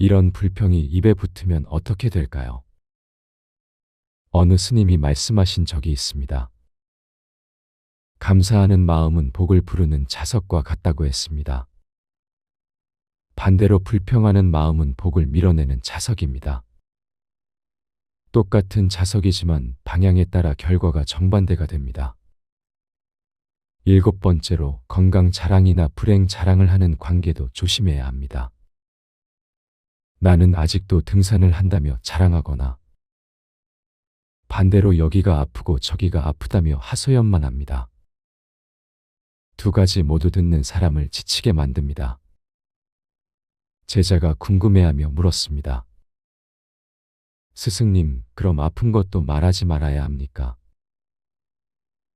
이런 불평이 입에 붙으면 어떻게 될까요? 어느 스님이 말씀하신 적이 있습니다. 감사하는 마음은 복을 부르는 자석과 같다고 했습니다. 반대로 불평하는 마음은 복을 밀어내는 자석입니다. 똑같은 자석이지만 방향에 따라 결과가 정반대가 됩니다. 7번째로 건강 자랑이나 불행 자랑을 하는 관계도 조심해야 합니다. 나는 아직도 등산을 한다며 자랑하거나 반대로 여기가 아프고 저기가 아프다며 하소연만 합니다. 두 가지 모두 듣는 사람을 지치게 만듭니다. 제자가 궁금해하며 물었습니다. 스승님, 그럼 아픈 것도 말하지 말아야 합니까?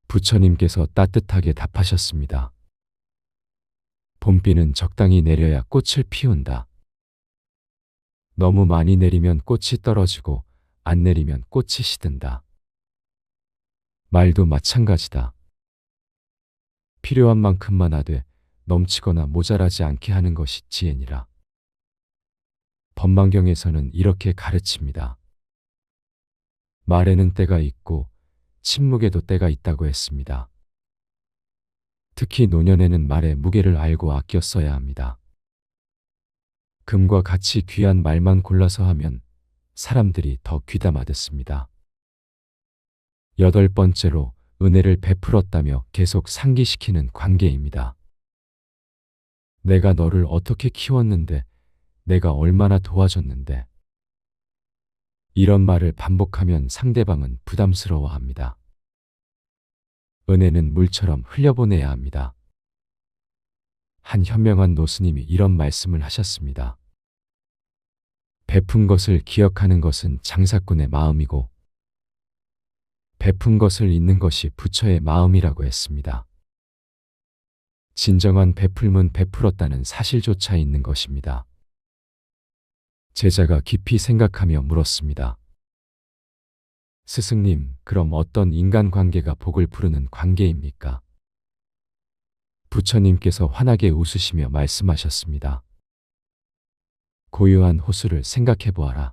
부처님께서 따뜻하게 답하셨습니다. 봄비는 적당히 내려야 꽃을 피운다. 너무 많이 내리면 꽃이 떨어지고 안 내리면 꽃이 시든다. 말도 마찬가지다. 필요한 만큼만 하되 넘치거나 모자라지 않게 하는 것이 지혜니라. 법망경에서는 이렇게 가르칩니다. 말에는 때가 있고 침묵에도 때가 있다고 했습니다. 특히 노년에는 말의 무게를 알고 아껴 써야 합니다. 금과 같이 귀한 말만 골라서 하면 사람들이 더 귀담아 듣습니다. 8번째로 은혜를 베풀었다며 계속 상기시키는 관계입니다. 내가 너를 어떻게 키웠는데, 내가 얼마나 도와줬는데. 이런 말을 반복하면 상대방은 부담스러워합니다. 은혜는 물처럼 흘려보내야 합니다. 한 현명한 노스님이 이런 말씀을 하셨습니다. 베푼 것을 기억하는 것은 장사꾼의 마음이고 베푼 것을 잊는 것이 부처의 마음이라고 했습니다. 진정한 베풀면 베풀었다는 사실조차 있는 것입니다. 제자가 깊이 생각하며 물었습니다. 스승님, 그럼 어떤 인간관계가 복을 부르는 관계입니까? 부처님께서 환하게 웃으시며 말씀하셨습니다. 고요한 호수를 생각해 보아라.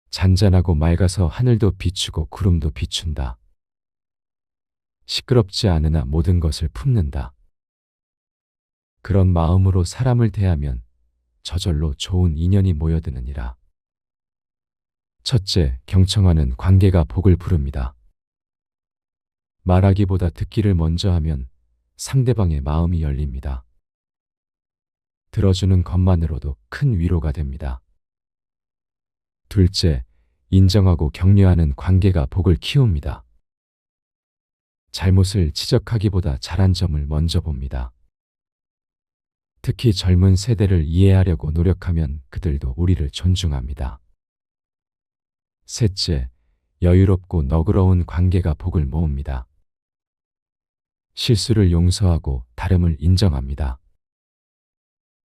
잔잔하고 맑아서 하늘도 비추고 구름도 비춘다. 시끄럽지 않으나 모든 것을 품는다. 그런 마음으로 사람을 대하면 저절로 좋은 인연이 모여드느니라. 첫째, 경청하는 관계가 복을 부릅니다. 말하기보다 듣기를 먼저 하면 상대방의 마음이 열립니다. 들어주는 것만으로도 큰 위로가 됩니다. 둘째, 인정하고 격려하는 관계가 복을 키웁니다. 잘못을 지적하기보다 잘한 점을 먼저 봅니다. 특히 젊은 세대를 이해하려고 노력하면 그들도 우리를 존중합니다. 셋째, 여유롭고 너그러운 관계가 복을 모읍니다. 실수를 용서하고 다름을 인정합니다.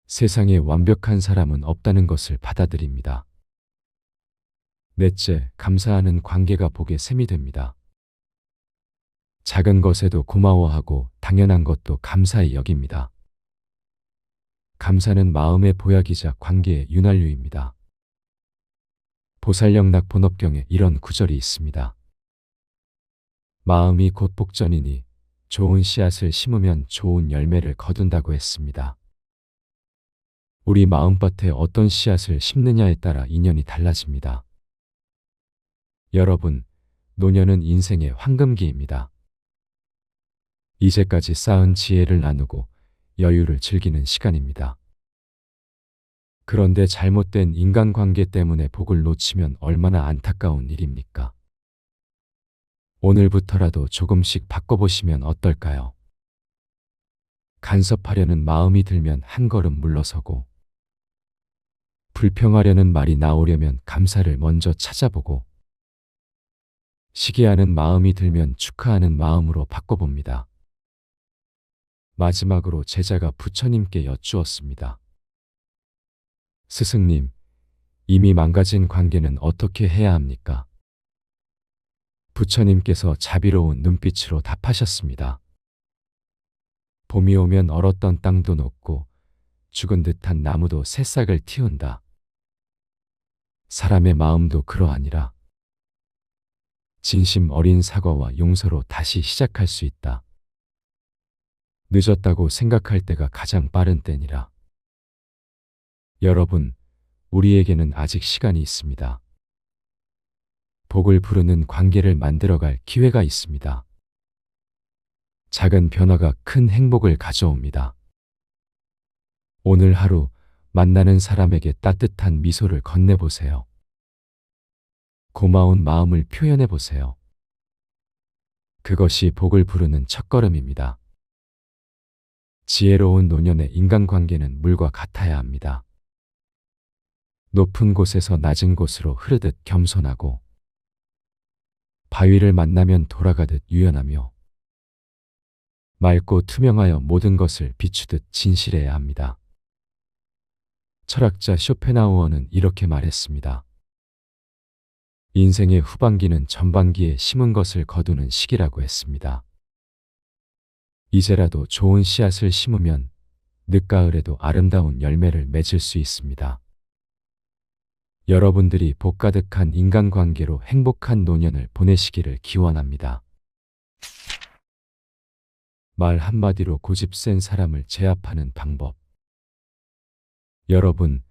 세상에 완벽한 사람은 없다는 것을 받아들입니다. 넷째, 감사하는 관계가 복의 샘이 됩니다. 작은 것에도 고마워하고 당연한 것도 감사히 여깁니다. 감사는 마음의 보약이자 관계의 윤활유입니다. 보살령 낙본업경에 이런 구절이 있습니다. 마음이 곧 복전이니 좋은 씨앗을 심으면 좋은 열매를 거둔다고 했습니다. 우리 마음밭에 어떤 씨앗을 심느냐에 따라 인연이 달라집니다. 여러분, 노년은 인생의 황금기입니다. 이제까지 쌓은 지혜를 나누고 여유를 즐기는 시간입니다. 그런데 잘못된 인간관계 때문에 복을 놓치면 얼마나 안타까운 일입니까? 오늘부터라도 조금씩 바꿔보시면 어떨까요? 간섭하려는 마음이 들면 한 걸음 물러서고, 불평하려는 말이 나오려면 감사를 먼저 찾아보고, 시기하는 마음이 들면 축하하는 마음으로 바꿔봅니다. 마지막으로 제자가 부처님께 여쭈었습니다. 스승님, 이미 망가진 관계는 어떻게 해야 합니까? 부처님께서 자비로운 눈빛으로 답하셨습니다. 봄이 오면 얼었던 땅도 녹고 죽은 듯한 나무도 새싹을 틔운다. 사람의 마음도 그러하니라. 진심 어린 사과와 용서로 다시 시작할 수 있다. 늦었다고 생각할 때가 가장 빠른 때니라. 여러분, 우리에게는 아직 시간이 있습니다. 복을 부르는 관계를 만들어갈 기회가 있습니다. 작은 변화가 큰 행복을 가져옵니다. 오늘 하루 만나는 사람에게 따뜻한 미소를 건네보세요. 고마운 마음을 표현해보세요. 그것이 복을 부르는 첫걸음입니다. 지혜로운 노년의 인간관계는 물과 같아야 합니다. 높은 곳에서 낮은 곳으로 흐르듯 겸손하고 바위를 만나면 돌아가듯 유연하며 맑고 투명하여 모든 것을 비추듯 진실해야 합니다. 철학자 쇼펜하우어는 이렇게 말했습니다. 인생의 후반기는 전반기에 심은 것을 거두는 시기라고 했습니다. 이제라도 좋은 씨앗을 심으면 늦가을에도 아름다운 열매를 맺을 수 있습니다. 여러분들이 복 가득한 인간관계로 행복한 노년을 보내시기를 기원합니다. 말 한마디로 고집 센 사람을 제압하는 방법. 여러분,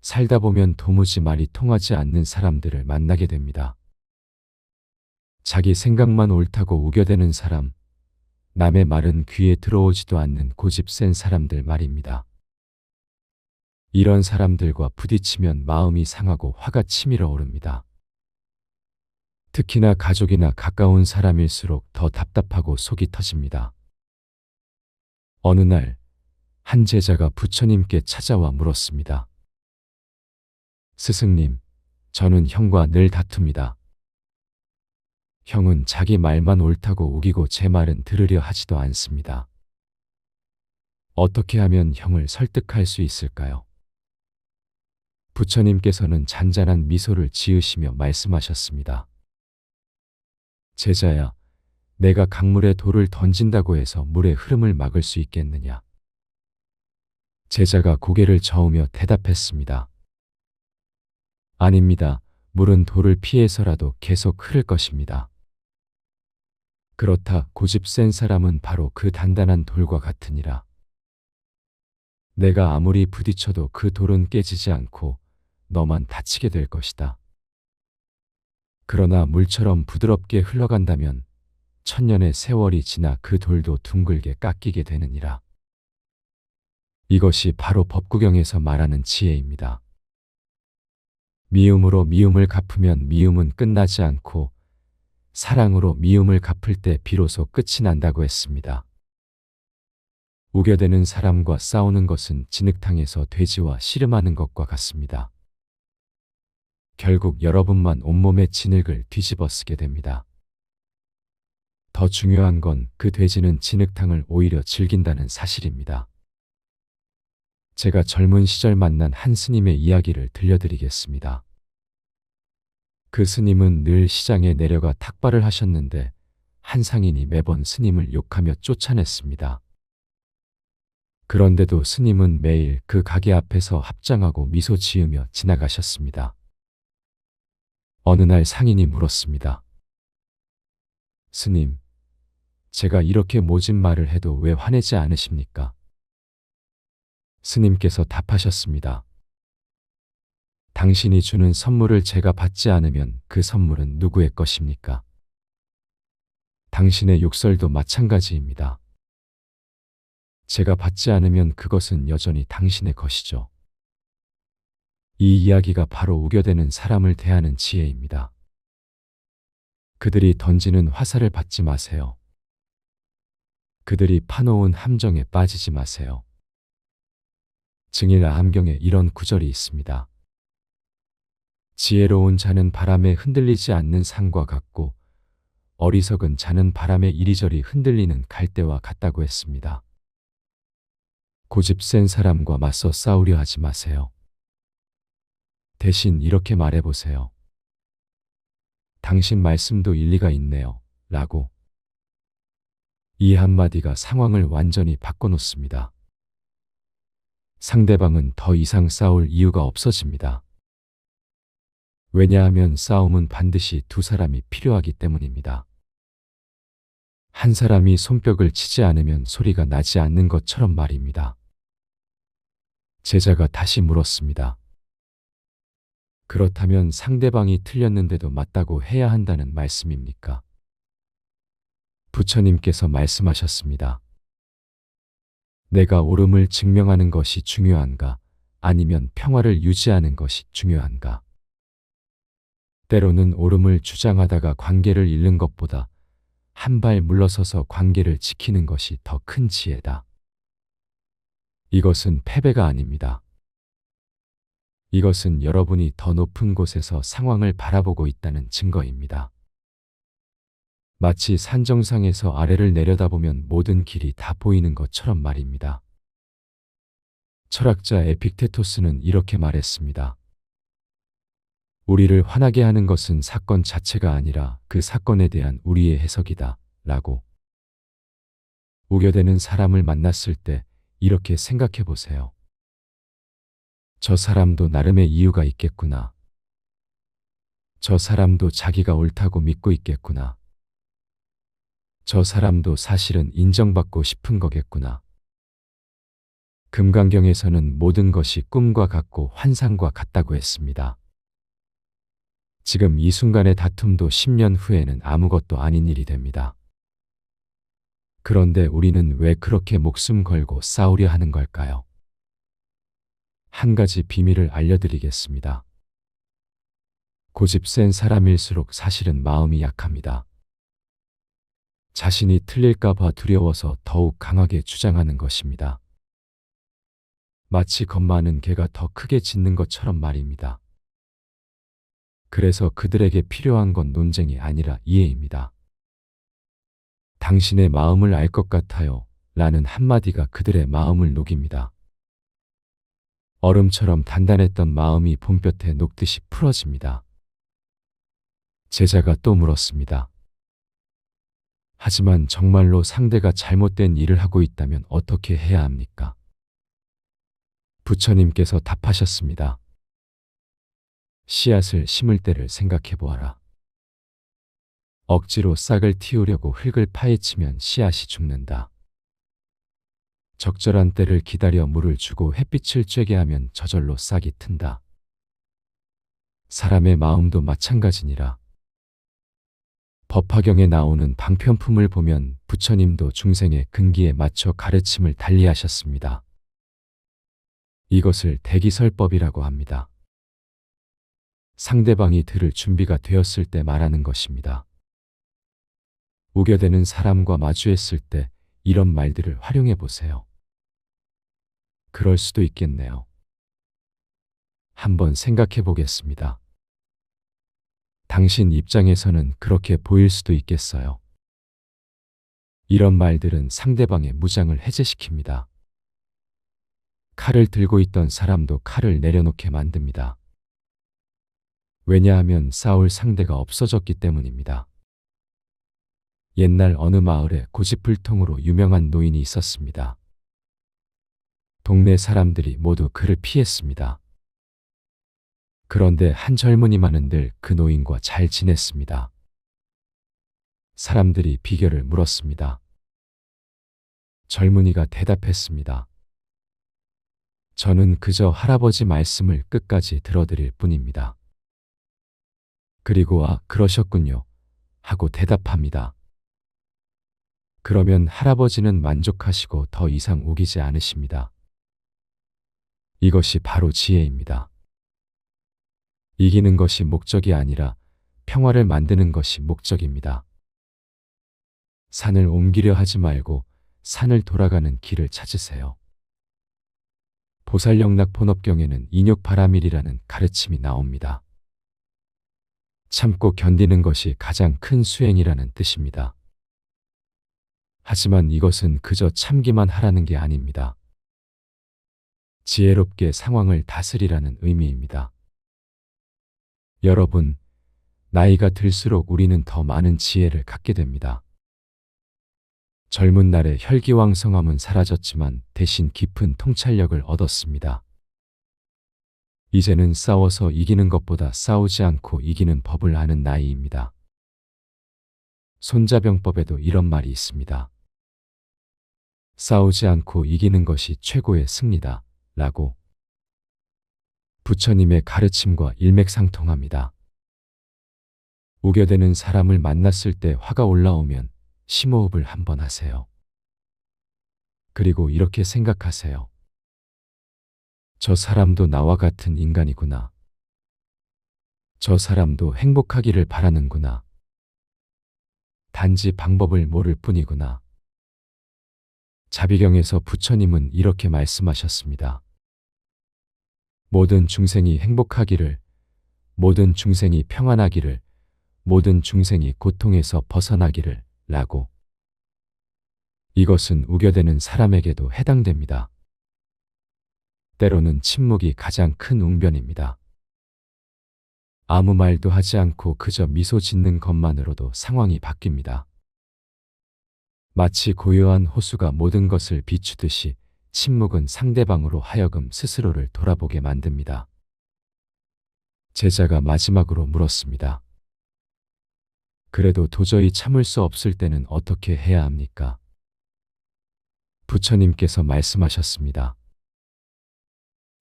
살다 보면 도무지 말이 통하지 않는 사람들을 만나게 됩니다. 자기 생각만 옳다고 우겨대는 사람, 남의 말은 귀에 들어오지도 않는 고집 센 사람들 말입니다. 이런 사람들과 부딪히면 마음이 상하고 화가 치밀어 오릅니다. 특히나 가족이나 가까운 사람일수록 더 답답하고 속이 터집니다. 어느 날, 한 제자가 부처님께 찾아와 물었습니다. 스승님, 저는 형과 늘 다툽니다. 형은 자기 말만 옳다고 우기고 제 말은 들으려 하지도 않습니다. 어떻게 하면 형을 설득할 수 있을까요? 부처님께서는 잔잔한 미소를 지으시며 말씀하셨습니다. 제자야, 내가 강물에 돌을 던진다고 해서 물의 흐름을 막을 수 있겠느냐? 제자가 고개를 저으며 대답했습니다. 아닙니다. 물은 돌을 피해서라도 계속 흐를 것입니다. 그렇다 고집 센 사람은 바로 그 단단한 돌과 같으니라. 내가 아무리 부딪혀도 그 돌은 깨지지 않고 너만 다치게 될 것이다. 그러나 물처럼 부드럽게 흘러간다면 천년의 세월이 지나 그 돌도 둥글게 깎이게 되느니라. 이것이 바로 법구경에서 말하는 지혜입니다. 미움으로 미움을 갚으면 미움은 끝나지 않고 사랑으로 미움을 갚을 때 비로소 끝이 난다고 했습니다. 우겨대는 사람과 싸우는 것은 진흙탕에서 돼지와 씨름하는 것과 같습니다. 결국 여러분만 온몸의 진흙을 뒤집어 쓰게 됩니다. 더 중요한 건 그 돼지는 진흙탕을 오히려 즐긴다는 사실입니다. 제가 젊은 시절 만난 한 스님의 이야기를 들려드리겠습니다. 그 스님은 늘 시장에 내려가 탁발을 하셨는데 한 상인이 매번 스님을 욕하며 쫓아냈습니다. 그런데도 스님은 매일 그 가게 앞에서 합장하고 미소 지으며 지나가셨습니다. 어느 날 상인이 물었습니다. 스님, 제가 이렇게 모진 말을 해도 왜 화내지 않으십니까? 스님께서 답하셨습니다. 당신이 주는 선물을 제가 받지 않으면 그 선물은 누구의 것입니까? 당신의 욕설도 마찬가지입니다. 제가 받지 않으면 그것은 여전히 당신의 것이죠. 이 이야기가 바로 우겨대는 사람을 대하는 지혜입니다. 그들이 던지는 화살을 받지 마세요. 그들이 파놓은 함정에 빠지지 마세요. 증일암경에 이런 구절이 있습니다. 지혜로운 자는 바람에 흔들리지 않는 상과 같고 어리석은 자는 바람에 이리저리 흔들리는 갈대와 같다고 했습니다. 고집 센 사람과 맞서 싸우려 하지 마세요. 대신 이렇게 말해보세요. 당신 말씀도 일리가 있네요. 라고. 이 한마디가 상황을 완전히 바꿔놓습니다. 상대방은 더 이상 싸울 이유가 없어집니다. 왜냐하면 싸움은 반드시 두 사람이 필요하기 때문입니다. 한 사람이 손뼉을 치지 않으면 소리가 나지 않는 것처럼 말입니다. 제자가 다시 물었습니다. 그렇다면 상대방이 틀렸는데도 맞다고 해야 한다는 말씀입니까? 부처님께서 말씀하셨습니다. 내가 옳음을 증명하는 것이 중요한가? 아니면 평화를 유지하는 것이 중요한가? 때로는 옳음을 주장하다가 관계를 잃는 것보다 한 발 물러서서 관계를 지키는 것이 더 큰 지혜다. 이것은 패배가 아닙니다. 이것은 여러분이 더 높은 곳에서 상황을 바라보고 있다는 증거입니다. 마치 산 정상에서 아래를 내려다보면 모든 길이 다 보이는 것처럼 말입니다. 철학자 에픽테토스는 이렇게 말했습니다. 우리를 화나게 하는 것은 사건 자체가 아니라 그 사건에 대한 우리의 해석이다. 라고. 우겨대는 사람을 만났을 때 이렇게 생각해 보세요. 저 사람도 나름의 이유가 있겠구나. 저 사람도 자기가 옳다고 믿고 있겠구나. 저 사람도 사실은 인정받고 싶은 거겠구나. 금강경에서는 모든 것이 꿈과 같고 환상과 같다고 했습니다. 지금 이 순간의 다툼도 10년 후에는 아무것도 아닌 일이 됩니다. 그런데 우리는 왜 그렇게 목숨 걸고 싸우려 하는 걸까요? 한 가지 비밀을 알려드리겠습니다. 고집 센 사람일수록 사실은 마음이 약합니다. 자신이 틀릴까 봐 두려워서 더욱 강하게 주장하는 것입니다. 마치 겁 많은 개가 더 크게 짖는 것처럼 말입니다. 그래서 그들에게 필요한 건 논쟁이 아니라 이해입니다. 당신의 마음을 알 것 같아요. 라는 한마디가 그들의 마음을 녹입니다. 얼음처럼 단단했던 마음이 봄볕에 녹듯이 풀어집니다. 제자가 또 물었습니다. 하지만 정말로 상대가 잘못된 일을 하고 있다면 어떻게 해야 합니까? 부처님께서 답하셨습니다. 씨앗을 심을 때를 생각해 보아라. 억지로 싹을 틔우려고 흙을 파헤치면 씨앗이 죽는다. 적절한 때를 기다려 물을 주고 햇빛을 쬐게 하면 저절로 싹이 튼다. 사람의 마음도 마찬가지니라. 법화경에 나오는 방편품을 보면 부처님도 중생의 근기에 맞춰 가르침을 달리하셨습니다. 이것을 대기설법이라고 합니다. 상대방이 들을 준비가 되었을 때 말하는 것입니다. 우겨대는 사람과 마주했을 때 이런 말들을 활용해 보세요. 그럴 수도 있겠네요. 한번 생각해 보겠습니다. 당신 입장에서는 그렇게 보일 수도 있겠어요. 이런 말들은 상대방의 무장을 해제시킵니다. 칼을 들고 있던 사람도 칼을 내려놓게 만듭니다. 왜냐하면 싸울 상대가 없어졌기 때문입니다. 옛날 어느 마을에 고집불통으로 유명한 노인이 있었습니다. 동네 사람들이 모두 그를 피했습니다. 그런데 한 젊은이만은 늘 그 노인과 잘 지냈습니다. 사람들이 비결을 물었습니다. 젊은이가 대답했습니다. 저는 그저 할아버지 말씀을 끝까지 들어드릴 뿐입니다. 그리고 그러셨군요. 하고 대답합니다. 그러면 할아버지는 만족하시고 더 이상 우기지 않으십니다. 이것이 바로 지혜입니다. 이기는 것이 목적이 아니라 평화를 만드는 것이 목적입니다. 산을 옮기려 하지 말고 산을 돌아가는 길을 찾으세요. 보살영락본업경에는 인욕바라밀이라는 가르침이 나옵니다. 참고 견디는 것이 가장 큰 수행이라는 뜻입니다. 하지만 이것은 그저 참기만 하라는 게 아닙니다. 지혜롭게 상황을 다스리라는 의미입니다. 여러분, 나이가 들수록 우리는 더 많은 지혜를 갖게 됩니다. 젊은 날의 혈기왕성함은 사라졌지만 대신 깊은 통찰력을 얻었습니다. 이제는 싸워서 이기는 것보다 싸우지 않고 이기는 법을 아는 나이입니다. 손자병법에도 이런 말이 있습니다. 싸우지 않고 이기는 것이 최고의 승리다. 라고. 부처님의 가르침과 일맥상통합니다. 우겨대는 사람을 만났을 때 화가 올라오면 심호흡을 한번 하세요. 그리고 이렇게 생각하세요. 저 사람도 나와 같은 인간이구나. 저 사람도 행복하기를 바라는구나. 단지 방법을 모를 뿐이구나. 자비경에서 부처님은 이렇게 말씀하셨습니다. 모든 중생이 행복하기를, 모든 중생이 평안하기를, 모든 중생이 고통에서 벗어나기를 라고. 이것은 우겨대는 사람에게도 해당됩니다. 때로는 침묵이 가장 큰 웅변입니다. 아무 말도 하지 않고 그저 미소 짓는 것만으로도 상황이 바뀝니다. 마치 고요한 호수가 모든 것을 비추듯이 침묵은 상대방으로 하여금 스스로를 돌아보게 만듭니다. 제자가 마지막으로 물었습니다. 그래도 도저히 참을 수 없을 때는 어떻게 해야 합니까? 부처님께서 말씀하셨습니다.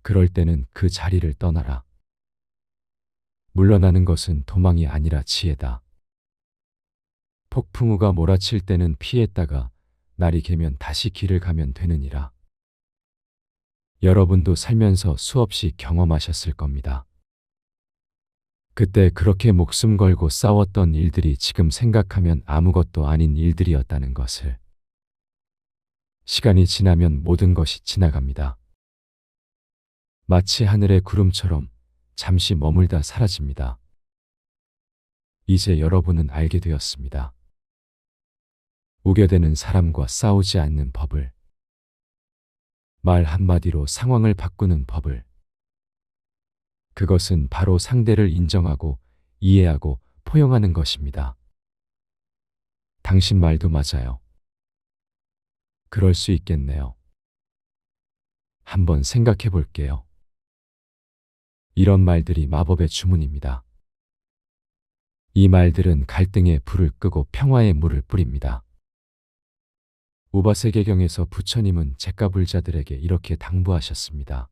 그럴 때는 그 자리를 떠나라. 물러나는 것은 도망이 아니라 지혜다. 폭풍우가 몰아칠 때는 피했다가 날이 개면 다시 길을 가면 되느니라. 여러분도 살면서 수없이 경험하셨을 겁니다. 그때 그렇게 목숨 걸고 싸웠던 일들이 지금 생각하면 아무것도 아닌 일들이었다는 것을. 시간이 지나면 모든 것이 지나갑니다. 마치 하늘의 구름처럼 잠시 머물다 사라집니다. 이제 여러분은 알게 되었습니다. 우겨대는 사람과 싸우지 않는 법을. 말 한마디로 상황을 바꾸는 법을. 그것은 바로 상대를 인정하고 이해하고 포용하는 것입니다. 당신 말도 맞아요. 그럴 수 있겠네요. 한번 생각해 볼게요. 이런 말들이 마법의 주문입니다. 이 말들은 갈등의 불을 끄고 평화의 물을 뿌립니다. 우바세계경에서 부처님은 잭가불자들에게 이렇게 당부하셨습니다.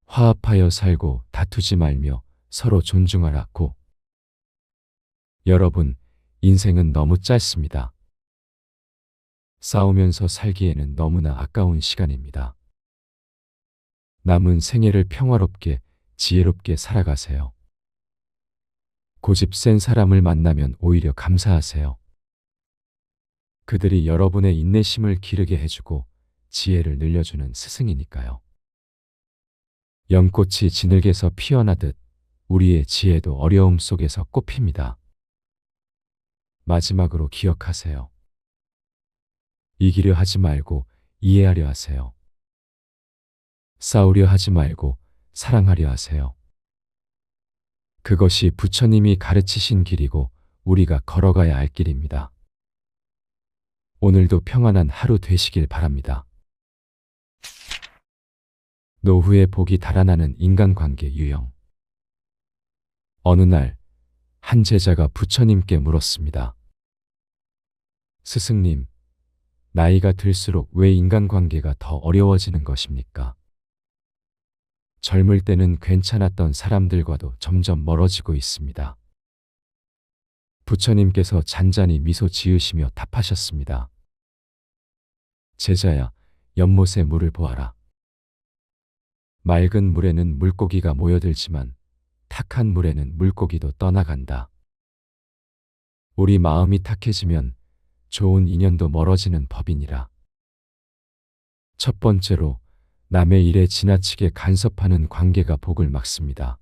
화합하여 살고 다투지 말며 서로 존중하라고. 여러분, 인생은 너무 짧습니다. 싸우면서 살기에는 너무나 아까운 시간입니다. 남은 생애를 평화롭게, 지혜롭게 살아가세요. 고집 센 사람을 만나면 오히려 감사하세요. 그들이 여러분의 인내심을 기르게 해주고 지혜를 늘려주는 스승이니까요. 연꽃이 진흙에서 피어나듯 우리의 지혜도 어려움 속에서 꽃핍니다. 마지막으로 기억하세요. 이기려 하지 말고 이해하려 하세요. 싸우려 하지 말고 사랑하려 하세요. 그것이 부처님이 가르치신 길이고 우리가 걸어가야 할 길입니다. 오늘도 평안한 하루 되시길 바랍니다. 노후의 복이 달아나는 인간관계 유형. 어느 날 한 제자가 부처님께 물었습니다. 스승님, 나이가 들수록 왜 인간관계가 더 어려워지는 것입니까? 젊을 때는 괜찮았던 사람들과도 점점 멀어지고 있습니다. 부처님께서 잔잔히 미소 지으시며 답하셨습니다. 제자야, 연못의 물을 보아라. 맑은 물에는 물고기가 모여들지만 탁한 물에는 물고기도 떠나간다. 우리 마음이 탁해지면 좋은 인연도 멀어지는 법이니라. 첫 번째로 남의 일에 지나치게 간섭하는 관계가 복을 막습니다.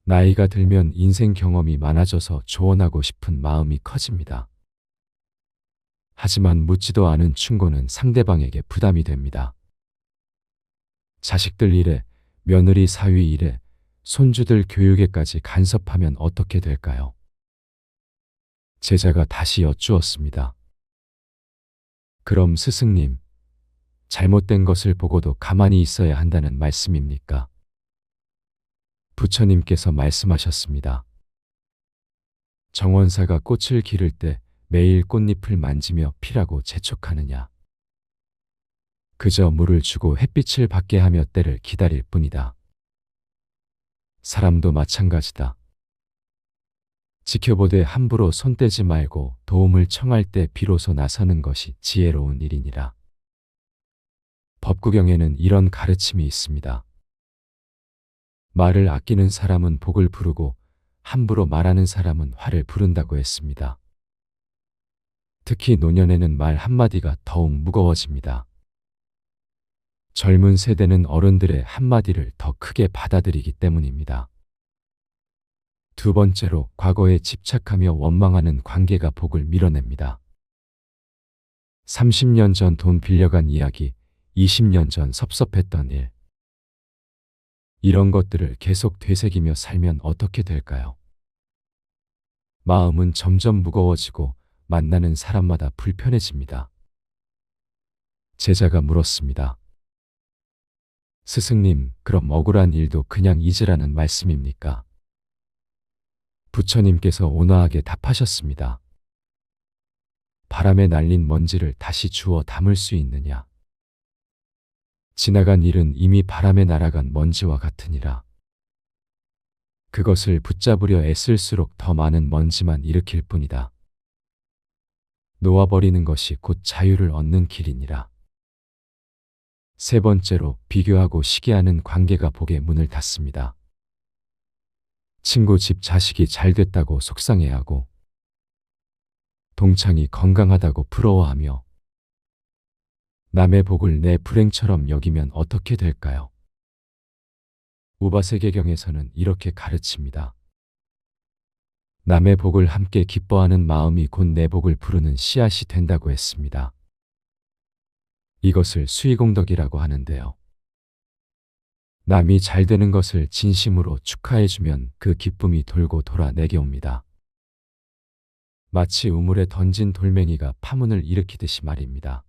나이가 들면 인생 경험이 많아져서 조언하고 싶은 마음이 커집니다. 하지만 묻지도 않은 충고는 상대방에게 부담이 됩니다. 자식들 일에, 며느리 사위 일에, 손주들 교육에까지 간섭하면 어떻게 될까요? 제자가 다시 여쭈었습니다. 그럼 스승님, 잘못된 것을 보고도 가만히 있어야 한다는 말씀입니까? 부처님께서 말씀하셨습니다. 정원사가 꽃을 기를 때 매일 꽃잎을 만지며 피라고 재촉하느냐. 그저 물을 주고 햇빛을 받게 하며 때를 기다릴 뿐이다. 사람도 마찬가지다. 지켜보되 함부로 손대지 말고 도움을 청할 때 비로소 나서는 것이 지혜로운 일이니라. 법구경에는 이런 가르침이 있습니다. 말을 아끼는 사람은 복을 부르고 함부로 말하는 사람은 화를 부른다고 했습니다. 특히 노년에는 말 한마디가 더욱 무거워집니다. 젊은 세대는 어른들의 한마디를 더 크게 받아들이기 때문입니다. 두 번째로 과거에 집착하며 원망하는 관계가 복을 밀어냅니다. 30년 전 돈 빌려간 이야기, 20년 전 섭섭했던 일. 이런 것들을 계속 되새기며 살면 어떻게 될까요? 마음은 점점 무거워지고 만나는 사람마다 불편해집니다. 제자가 물었습니다. 스승님, 그럼 억울한 일도 그냥 잊으라는 말씀입니까? 부처님께서 온화하게 답하셨습니다. 바람에 날린 먼지를 다시 주워 담을 수 있느냐? 지나간 일은 이미 바람에 날아간 먼지와 같으니라. 그것을 붙잡으려 애쓸수록 더 많은 먼지만 일으킬 뿐이다. 놓아버리는 것이 곧 자유를 얻는 길이니라. 세 번째로 비교하고 시기하는 관계가 복의 문을 닫습니다. 친구 집 자식이 잘 됐다고 속상해하고 동창이 건강하다고 부러워하며 남의 복을 내 불행처럼 여기면 어떻게 될까요? 우바세계경에서는 이렇게 가르칩니다. 남의 복을 함께 기뻐하는 마음이 곧 내 복을 부르는 씨앗이 된다고 했습니다. 이것을 수의공덕이라고 하는데요. 남이 잘 되는 것을 진심으로 축하해주면 그 기쁨이 돌고 돌아 내게 옵니다. 마치 우물에 던진 돌멩이가 파문을 일으키듯이 말입니다.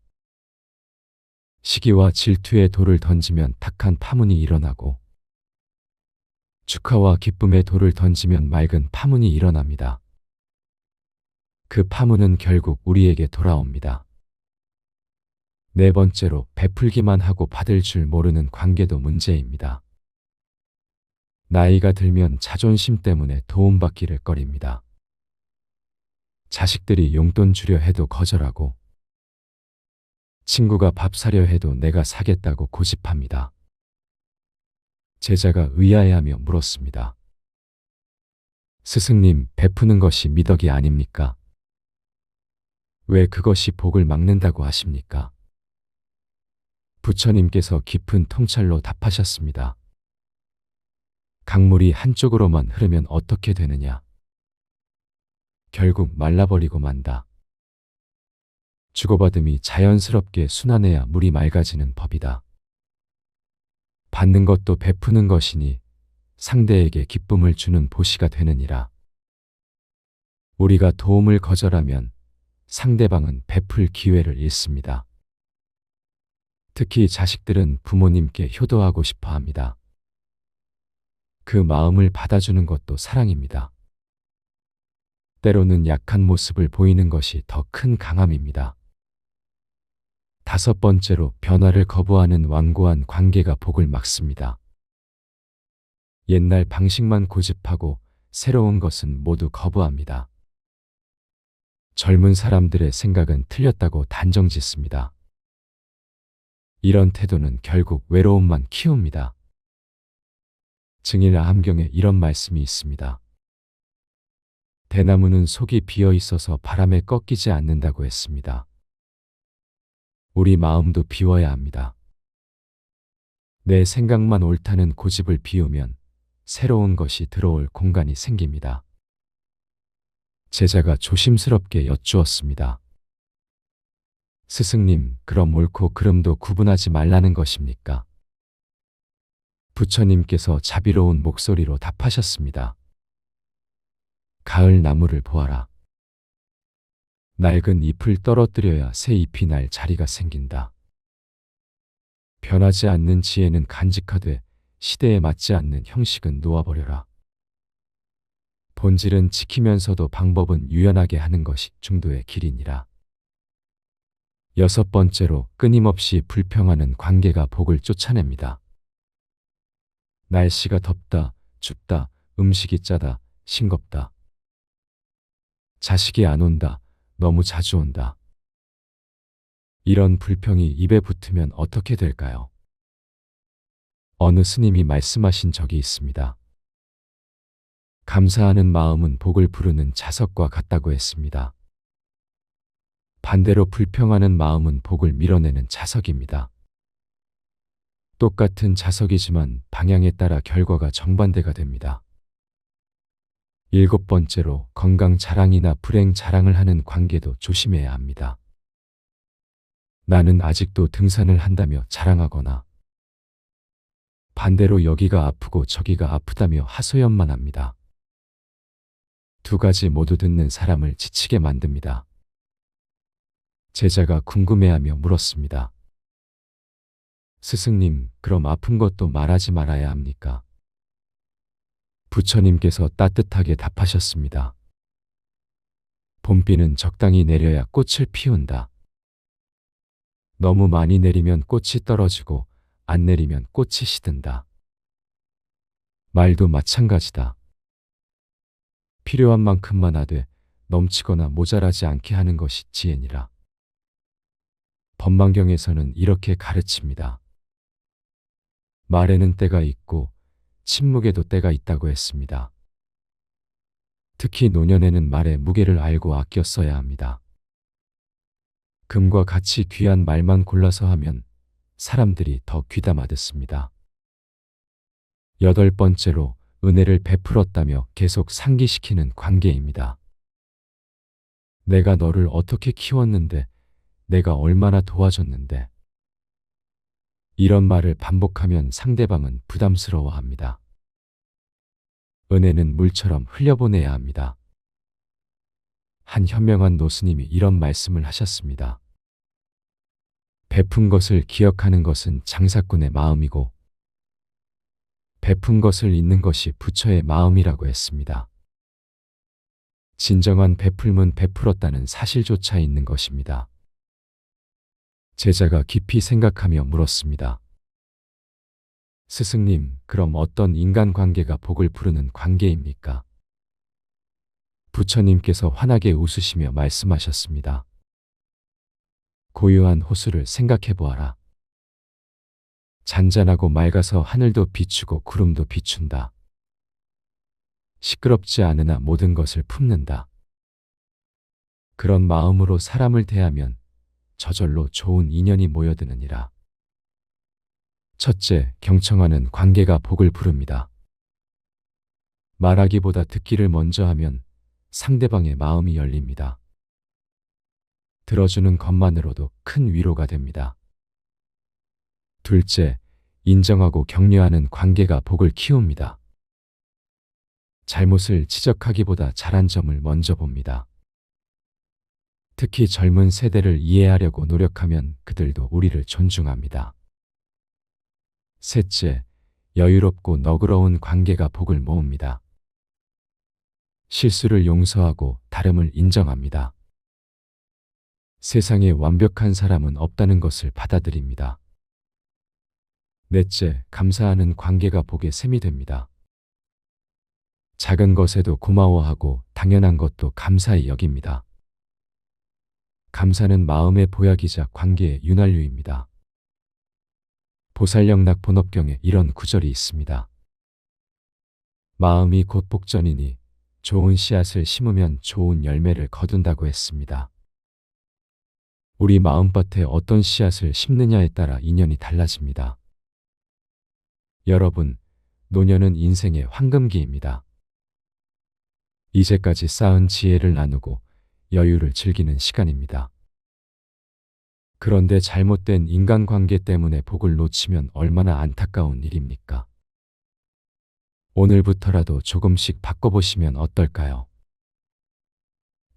시기와 질투에 돌을 던지면 탁한 파문이 일어나고 축하와 기쁨에 돌을 던지면 맑은 파문이 일어납니다. 그 파문은 결국 우리에게 돌아옵니다. 네 번째로 베풀기만 하고 받을 줄 모르는 관계도 문제입니다. 나이가 들면 자존심 때문에 도움받기를 꺼립니다. 자식들이 용돈 주려 해도 거절하고 친구가 밥 사려 해도 내가 사겠다고 고집합니다. 제자가 의아해하며 물었습니다. 스승님, 베푸는 것이 미덕이 아닙니까? 왜 그것이 복을 막는다고 하십니까? 부처님께서 깊은 통찰로 답하셨습니다. 강물이 한쪽으로만 흐르면 어떻게 되느냐? 결국 말라버리고 만다. 주고받음이 자연스럽게 순환해야 물이 맑아지는 법이다. 받는 것도 베푸는 것이니 상대에게 기쁨을 주는 보시가 되느니라. 우리가 도움을 거절하면 상대방은 베풀 기회를 잃습니다. 특히 자식들은 부모님께 효도하고 싶어 합니다. 그 마음을 받아주는 것도 사랑입니다. 때로는 약한 모습을 보이는 것이 더 큰 강함입니다. 다섯 번째로 변화를 거부하는 완고한 관계가 복을 막습니다. 옛날 방식만 고집하고 새로운 것은 모두 거부합니다. 젊은 사람들의 생각은 틀렸다고 단정짓습니다. 이런 태도는 결국 외로움만 키웁니다. 증일아함경에 이런 말씀이 있습니다. 대나무는 속이 비어 있어서 바람에 꺾이지 않는다고 했습니다. 우리 마음도 비워야 합니다. 내 생각만 옳다는 고집을 비우면 새로운 것이 들어올 공간이 생깁니다. 제자가 조심스럽게 여쭈었습니다. 스승님, 그럼 옳고 그름도 구분하지 말라는 것입니까? 부처님께서 자비로운 목소리로 답하셨습니다. 가을 나무를 보아라. 낡은 잎을 떨어뜨려야 새 잎이 날 자리가 생긴다. 변하지 않는 지혜는 간직하되 시대에 맞지 않는 형식은 놓아버려라. 본질은 지키면서도 방법은 유연하게 하는 것이 중도의 길이니라. 여섯 번째로 끊임없이 불평하는 관계가 복을 쫓아냅니다. 날씨가 덥다, 춥다, 음식이 짜다, 싱겁다. 자식이 안 온다, 너무 자주 온다. 이런 불평이 입에 붙으면 어떻게 될까요? 어느 스님이 말씀하신 적이 있습니다. 감사하는 마음은 복을 부르는 자석과 같다고 했습니다. 반대로 불평하는 마음은 복을 밀어내는 자석입니다. 똑같은 자석이지만 방향에 따라 결과가 정반대가 됩니다. 일곱 번째로 건강 자랑이나 불행 자랑을 하는 관계도 조심해야 합니다. 나는 아직도 등산을 한다며 자랑하거나 반대로 여기가 아프고 저기가 아프다며 하소연만 합니다. 두 가지 모두 듣는 사람을 지치게 만듭니다. 제자가 궁금해하며 물었습니다. 스승님, 그럼 아픈 것도 말하지 말아야 합니까? 부처님께서 따뜻하게 답하셨습니다. 봄비는 적당히 내려야 꽃을 피운다. 너무 많이 내리면 꽃이 떨어지고 안 내리면 꽃이 시든다. 말도 마찬가지다. 필요한 만큼만 하되 넘치거나 모자라지 않게 하는 것이 지혜니라. 법망경에서는 이렇게 가르칩니다. 말에는 때가 있고 침묵에도 때가 있다고 했습니다. 특히 노년에는 말의 무게를 알고 아껴 써야 합니다. 금과 같이 귀한 말만 골라서 하면 사람들이 더 귀담아 듣습니다. 여덟 번째로 은혜를 베풀었다며 계속 상기시키는 관계입니다. 내가 너를 어떻게 키웠는데, 내가 얼마나 도와줬는데. 이런 말을 반복하면 상대방은 부담스러워합니다. 은혜는 물처럼 흘려보내야 합니다. 한 현명한 노스님이 이런 말씀을 하셨습니다. 베푼 것을 기억하는 것은 장사꾼의 마음이고 베푼 것을 잊는 것이 부처의 마음이라고 했습니다. 진정한 베풀면 베풀었다는 사실조차 있는 것입니다. 제자가 깊이 생각하며 물었습니다. 스승님, 그럼 어떤 인간관계가 복을 부르는 관계입니까? 부처님께서 환하게 웃으시며 말씀하셨습니다. 고요한 호수를 생각해 보아라. 잔잔하고 맑아서 하늘도 비추고 구름도 비춘다. 시끄럽지 않으나 모든 것을 품는다. 그런 마음으로 사람을 대하면 저절로 좋은 인연이 모여드느니라. 첫째, 경청하는 관계가 복을 부릅니다. 말하기보다 듣기를 먼저 하면 상대방의 마음이 열립니다. 들어주는 것만으로도 큰 위로가 됩니다. 둘째, 인정하고 격려하는 관계가 복을 키웁니다. 잘못을 지적하기보다 잘한 점을 먼저 봅니다. 특히 젊은 세대를 이해하려고 노력하면 그들도 우리를 존중합니다. 셋째, 여유롭고 너그러운 관계가 복을 모읍니다. 실수를 용서하고 다름을 인정합니다. 세상에 완벽한 사람은 없다는 것을 받아들입니다. 넷째, 감사하는 관계가 복의 샘이 됩니다. 작은 것에도 고마워하고 당연한 것도 감사히 여깁니다. 감사는 마음의 보약이자 관계의 윤활유입니다. 보살영락 본업경에 이런 구절이 있습니다. 마음이 곧 복전이니 좋은 씨앗을 심으면 좋은 열매를 거둔다고 했습니다. 우리 마음밭에 어떤 씨앗을 심느냐에 따라 인연이 달라집니다. 여러분, 노년은 인생의 황금기입니다. 이제까지 쌓은 지혜를 나누고 여유를 즐기는 시간입니다. 그런데 잘못된 인간관계 때문에 복을 놓치면 얼마나 안타까운 일입니까? 오늘부터라도 조금씩 바꿔보시면 어떨까요?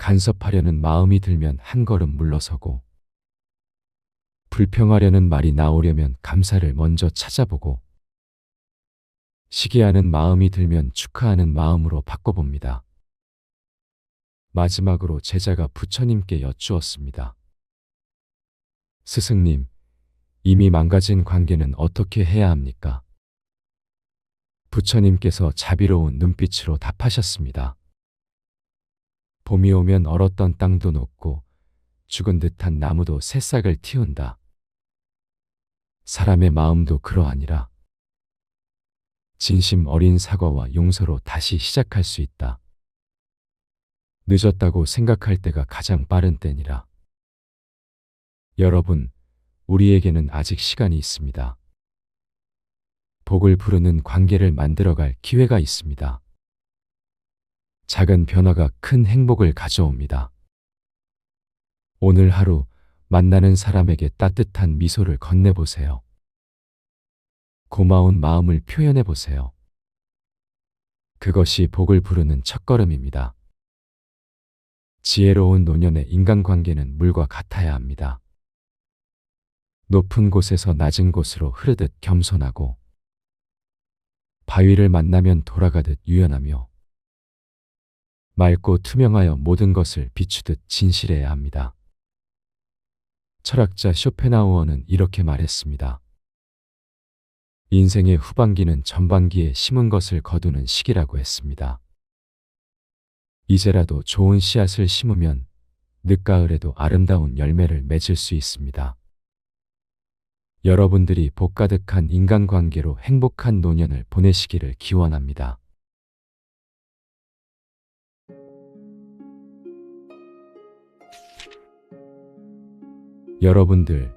간섭하려는 마음이 들면 한 걸음 물러서고, 불평하려는 말이 나오려면 감사를 먼저 찾아보고, 시기하는 마음이 들면 축하하는 마음으로 바꿔봅니다. 마지막으로 제자가 부처님께 여쭈었습니다. 스승님, 이미 망가진 관계는 어떻게 해야 합니까? 부처님께서 자비로운 눈빛으로 답하셨습니다. 봄이 오면 얼었던 땅도 녹고 죽은 듯한 나무도 새싹을 틔운다. 사람의 마음도 그러하니라. 진심 어린 사과와 용서로 다시 시작할 수 있다. 늦었다고 생각할 때가 가장 빠른 때니라. 여러분, 우리에게는 아직 시간이 있습니다. 복을 부르는 관계를 만들어갈 기회가 있습니다. 작은 변화가 큰 행복을 가져옵니다. 오늘 하루 만나는 사람에게 따뜻한 미소를 건네보세요. 고마운 마음을 표현해보세요. 그것이 복을 부르는 첫걸음입니다. 지혜로운 노년의 인간관계는 물과 같아야 합니다. 높은 곳에서 낮은 곳으로 흐르듯 겸손하고, 바위를 만나면 돌아가듯 유연하며, 맑고 투명하여 모든 것을 비추듯 진실해야 합니다. 철학자 쇼펜하우어는 이렇게 말했습니다. 인생의 후반기는 전반기에 심은 것을 거두는 시기라고 했습니다. 이제라도 좋은 씨앗을 심으면 늦가을에도 아름다운 열매를 맺을 수 있습니다. 여러분들이 복 가득한 인간관계로 행복한 노년을 보내시기를 기원합니다. 여러분들,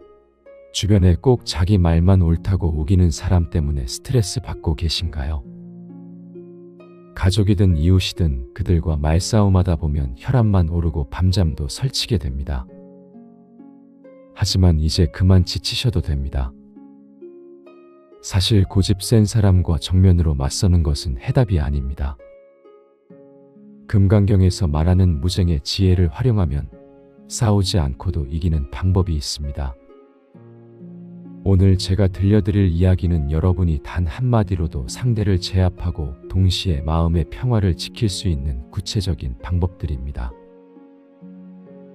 주변에 꼭 자기 말만 옳다고 우기는 사람 때문에 스트레스 받고 계신가요? 가족이든 이웃이든 그들과 말싸움하다 보면 혈압만 오르고 밤잠도 설치게 됩니다. 하지만 이제 그만 지치셔도 됩니다. 사실 고집 센 사람과 정면으로 맞서는 것은 해답이 아닙니다. 금강경에서 말하는 무쟁의 지혜를 활용하면 싸우지 않고도 이기는 방법이 있습니다. 오늘 제가 들려드릴 이야기는 여러분이 단 한마디로도 상대를 제압하고 동시에 마음의 평화를 지킬 수 있는 구체적인 방법들입니다.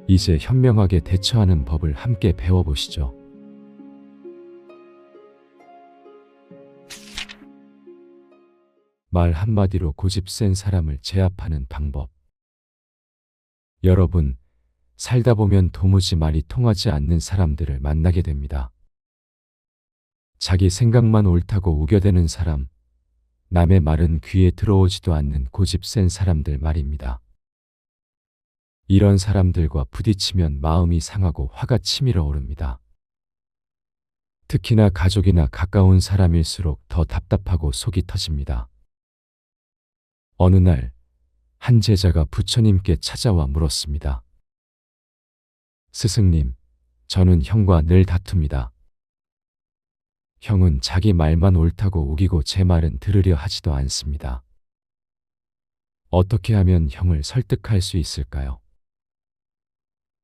이제 현명하게 대처하는 법을 함께 배워보시죠. 말 한마디로 고집 센 사람을 제압하는 방법. 여러분, 살다 보면 도무지 말이 통하지 않는 사람들을 만나게 됩니다. 자기 생각만 옳다고 우겨대는 사람, 남의 말은 귀에 들어오지도 않는 고집 센 사람들 말입니다. 이런 사람들과 부딪히면 마음이 상하고 화가 치밀어 오릅니다. 특히나 가족이나 가까운 사람일수록 더 답답하고 속이 터집니다. 어느 날, 한 제자가 부처님께 찾아와 물었습니다. 스승님, 저는 형과 늘 다툽니다. 형은 자기 말만 옳다고 우기고 제 말은 들으려 하지도 않습니다. 어떻게 하면 형을 설득할 수 있을까요?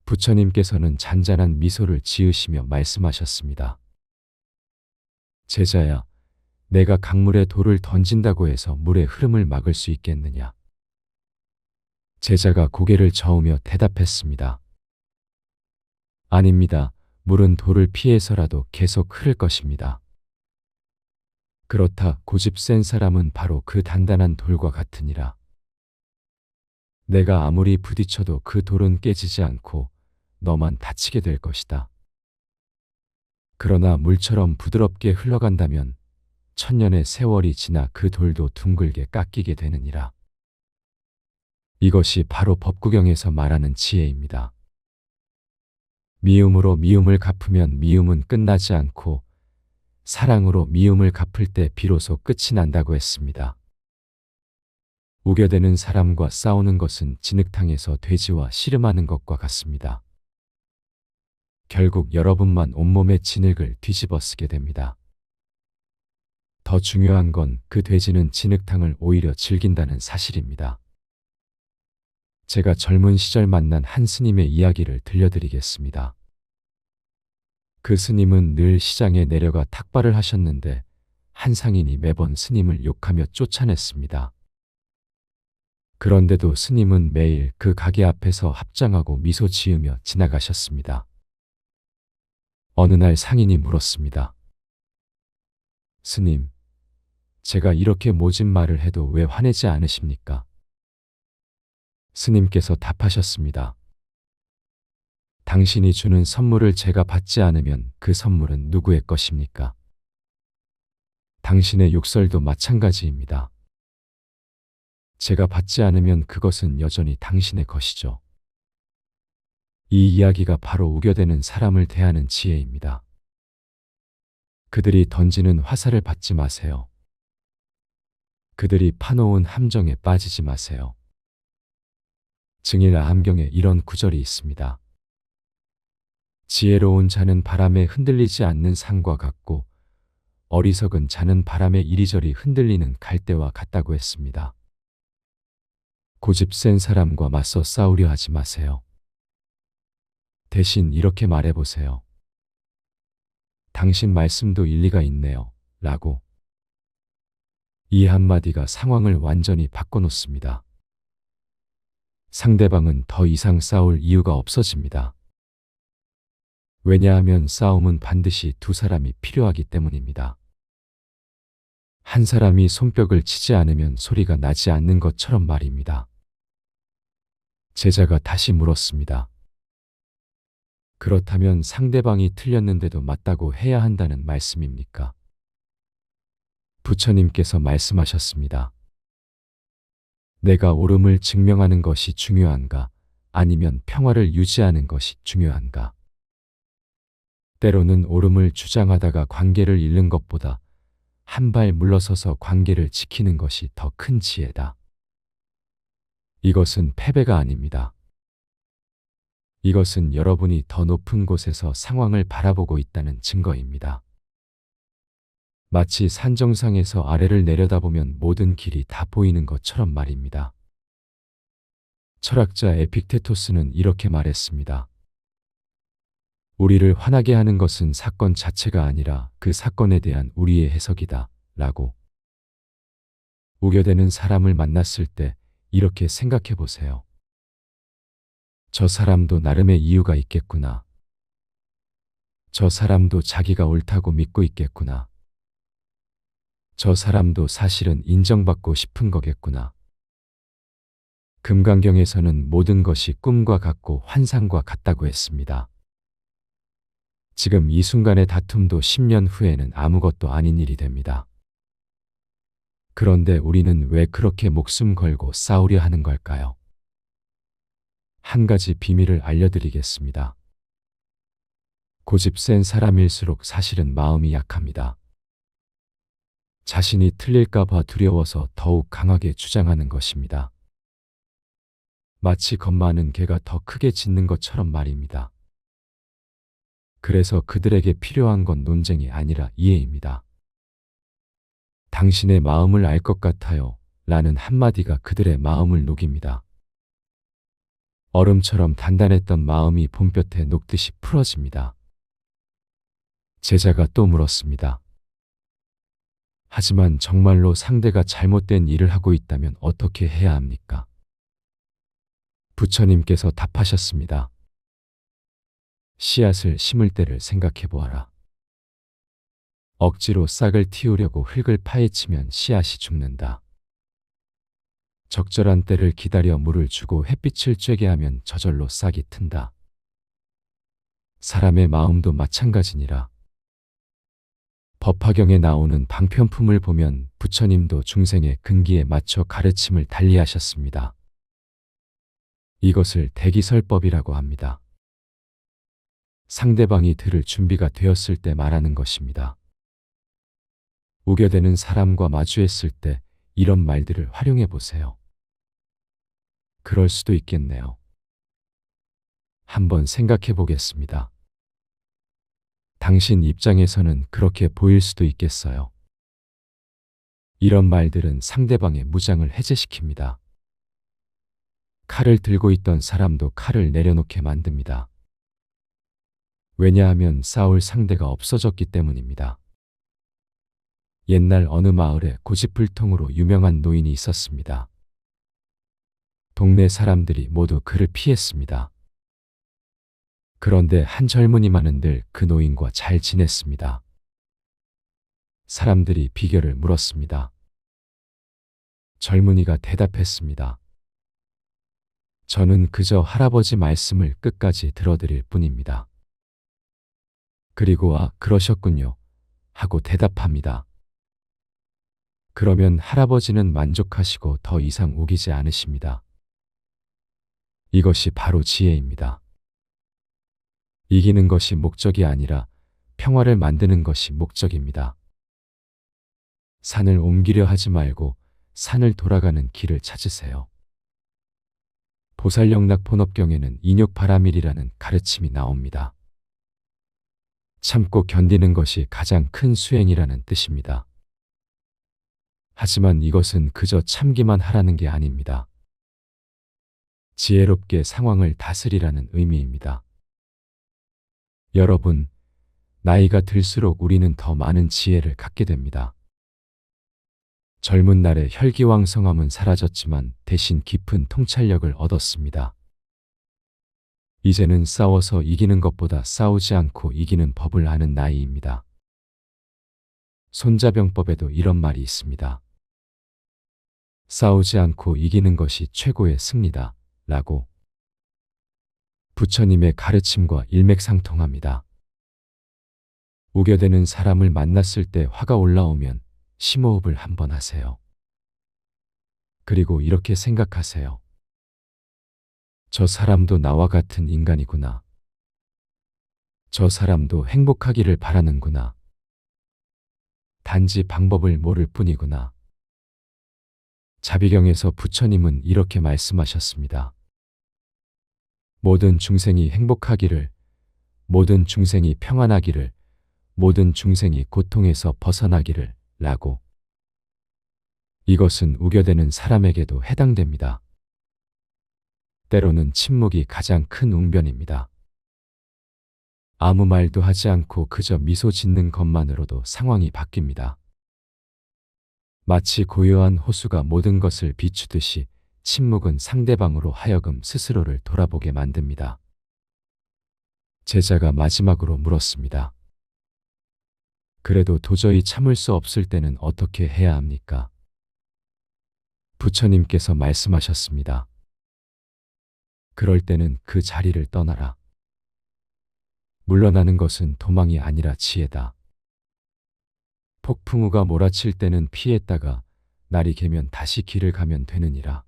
부처님께서는 잔잔한 미소를 지으시며 말씀하셨습니다. 제자야, 내가 강물에 돌을 던진다고 해서 물의 흐름을 막을 수 있겠느냐? 제자가 고개를 저으며 대답했습니다. 아닙니다. 물은 돌을 피해서라도 계속 흐를 것입니다. 그렇다 고집 센 사람은 바로 그 단단한 돌과 같으니라. 내가 아무리 부딪혀도 그 돌은 깨지지 않고 너만 다치게 될 것이다. 그러나 물처럼 부드럽게 흘러간다면 천년의 세월이 지나 그 돌도 둥글게 깎이게 되느니라. 이것이 바로 법구경에서 말하는 지혜입니다. 미움으로 미움을 갚으면 미움은 끝나지 않고 사랑으로 미움을 갚을 때 비로소 끝이 난다고 했습니다. 우겨대는 사람과 싸우는 것은 진흙탕에서 돼지와 씨름하는 것과 같습니다. 결국 여러분만 온몸의 진흙을 뒤집어 쓰게 됩니다. 더 중요한 건 그 돼지는 진흙탕을 오히려 즐긴다는 사실입니다. 제가 젊은 시절 만난 한 스님의 이야기를 들려드리겠습니다. 그 스님은 늘 시장에 내려가 탁발을 하셨는데 한 상인이 매번 스님을 욕하며 쫓아냈습니다. 그런데도 스님은 매일 그 가게 앞에서 합장하고 미소 지으며 지나가셨습니다. 어느 날 상인이 물었습니다. 스님, 제가 이렇게 모진 말을 해도 왜 화내지 않으십니까? 스님께서 답하셨습니다. 당신이 주는 선물을 제가 받지 않으면 그 선물은 누구의 것입니까? 당신의 욕설도 마찬가지입니다. 제가 받지 않으면 그것은 여전히 당신의 것이죠. 이 이야기가 바로 우겨대는 사람을 대하는 지혜입니다. 그들이 던지는 화살을 받지 마세요. 그들이 파놓은 함정에 빠지지 마세요. 증일 암경에 이런 구절이 있습니다. 지혜로운 자는 바람에 흔들리지 않는 상과 같고 어리석은 자는 바람에 이리저리 흔들리는 갈대와 같다고 했습니다. 고집 센 사람과 맞서 싸우려 하지 마세요. 대신 이렇게 말해보세요. 당신 말씀도 일리가 있네요. 라고. 이 한마디가 상황을 완전히 바꿔놓습니다. 상대방은 더 이상 싸울 이유가 없어집니다. 왜냐하면 싸움은 반드시 두 사람이 필요하기 때문입니다. 한 사람이 손뼉을 치지 않으면 소리가 나지 않는 것처럼 말입니다. 제자가 다시 물었습니다. 그렇다면 상대방이 틀렸는데도 맞다고 해야 한다는 말씀입니까? 부처님께서 말씀하셨습니다. 내가 옳음을 증명하는 것이 중요한가? 아니면 평화를 유지하는 것이 중요한가? 때로는 옳음을 주장하다가 관계를 잃는 것보다 한 발 물러서서 관계를 지키는 것이 더 큰 지혜다. 이것은 패배가 아닙니다. 이것은 여러분이 더 높은 곳에서 상황을 바라보고 있다는 증거입니다. 마치 산정상에서 아래를 내려다보면 모든 길이 다 보이는 것처럼 말입니다. 철학자 에픽테토스는 이렇게 말했습니다. 우리를 화나게 하는 것은 사건 자체가 아니라 그 사건에 대한 우리의 해석이다. 라고. 우겨대는 사람을 만났을 때 이렇게 생각해 보세요. 저 사람도 나름의 이유가 있겠구나. 저 사람도 자기가 옳다고 믿고 있겠구나. 저 사람도 사실은 인정받고 싶은 거겠구나. 금강경에서는 모든 것이 꿈과 같고 환상과 같다고 했습니다. 지금 이 순간의 다툼도 10년 후에는 아무것도 아닌 일이 됩니다. 그런데 우리는 왜 그렇게 목숨 걸고 싸우려 하는 걸까요? 한 가지 비밀을 알려드리겠습니다. 고집 센 사람일수록 사실은 마음이 약합니다. 자신이 틀릴까봐 두려워서 더욱 강하게 주장하는 것입니다. 마치 겁 많은 개가 더 크게 짖는 것처럼 말입니다. 그래서 그들에게 필요한 건 논쟁이 아니라 이해입니다. 당신의 마음을 알 것 같아요. 라는 한마디가 그들의 마음을 녹입니다. 얼음처럼 단단했던 마음이 봄볕에 녹듯이 풀어집니다. 제자가 또 물었습니다. 하지만 정말로 상대가 잘못된 일을 하고 있다면 어떻게 해야 합니까? 부처님께서 답하셨습니다. 씨앗을 심을 때를 생각해 보아라. 억지로 싹을 틔우려고 흙을 파헤치면 씨앗이 죽는다. 적절한 때를 기다려 물을 주고 햇빛을 쬐게 하면 저절로 싹이 튼다. 사람의 마음도 마찬가지니라. 법화경에 나오는 방편품을 보면 부처님도 중생의 근기에 맞춰 가르침을 달리하셨습니다. 이것을 대기설법이라고 합니다. 상대방이 들을 준비가 되었을 때 말하는 것입니다. 우겨대는 사람과 마주했을 때 이런 말들을 활용해 보세요. 그럴 수도 있겠네요. 한번 생각해 보겠습니다. 당신 입장에서는 그렇게 보일 수도 있겠어요. 이런 말들은 상대방의 무장을 해제시킵니다. 칼을 들고 있던 사람도 칼을 내려놓게 만듭니다. 왜냐하면 싸울 상대가 없어졌기 때문입니다. 옛날 어느 마을에 고집불통으로 유명한 노인이 있었습니다. 동네 사람들이 모두 그를 피했습니다. 그런데 한 젊은이만은 늘 그 노인과 잘 지냈습니다. 사람들이 비결을 물었습니다. 젊은이가 대답했습니다. 저는 그저 할아버지 말씀을 끝까지 들어드릴 뿐입니다. 그리고 그러셨군요. 하고 대답합니다. 그러면 할아버지는 만족하시고 더 이상 우기지 않으십니다. 이것이 바로 지혜입니다. 이기는 것이 목적이 아니라 평화를 만드는 것이 목적입니다. 산을 옮기려 하지 말고 산을 돌아가는 길을 찾으세요. 보살영락 본업경에는 인욕바라밀이라는 가르침이 나옵니다. 참고 견디는 것이 가장 큰 수행이라는 뜻입니다. 하지만 이것은 그저 참기만 하라는 게 아닙니다. 지혜롭게 상황을 다스리라는 의미입니다. 여러분, 나이가 들수록 우리는 더 많은 지혜를 갖게 됩니다. 젊은 날의 혈기왕성함은 사라졌지만 대신 깊은 통찰력을 얻었습니다. 이제는 싸워서 이기는 것보다 싸우지 않고 이기는 법을 아는 나이입니다. 손자병법에도 이런 말이 있습니다. 싸우지 않고 이기는 것이 최고의 승리다. 라고. 부처님의 가르침과 일맥상통합니다. 우겨대는 사람을 만났을 때 화가 올라오면 심호흡을 한번 하세요. 그리고 이렇게 생각하세요. 저 사람도 나와 같은 인간이구나. 저 사람도 행복하기를 바라는구나. 단지 방법을 모를 뿐이구나. 자비경에서 부처님은 이렇게 말씀하셨습니다. 모든 중생이 행복하기를, 모든 중생이 평안하기를, 모든 중생이 고통에서 벗어나기를 라고. 이것은 우겨대는 사람에게도 해당됩니다. 때로는 침묵이 가장 큰 웅변입니다. 아무 말도 하지 않고 그저 미소 짓는 것만으로도 상황이 바뀝니다. 마치 고요한 호수가 모든 것을 비추듯이 침묵은 상대방으로 하여금 스스로를 돌아보게 만듭니다. 제자가 마지막으로 물었습니다. 그래도 도저히 참을 수 없을 때는 어떻게 해야 합니까? 부처님께서 말씀하셨습니다. 그럴 때는 그 자리를 떠나라. 물러나는 것은 도망이 아니라 지혜다. 폭풍우가 몰아칠 때는 피했다가 날이 개면 다시 길을 가면 되느니라.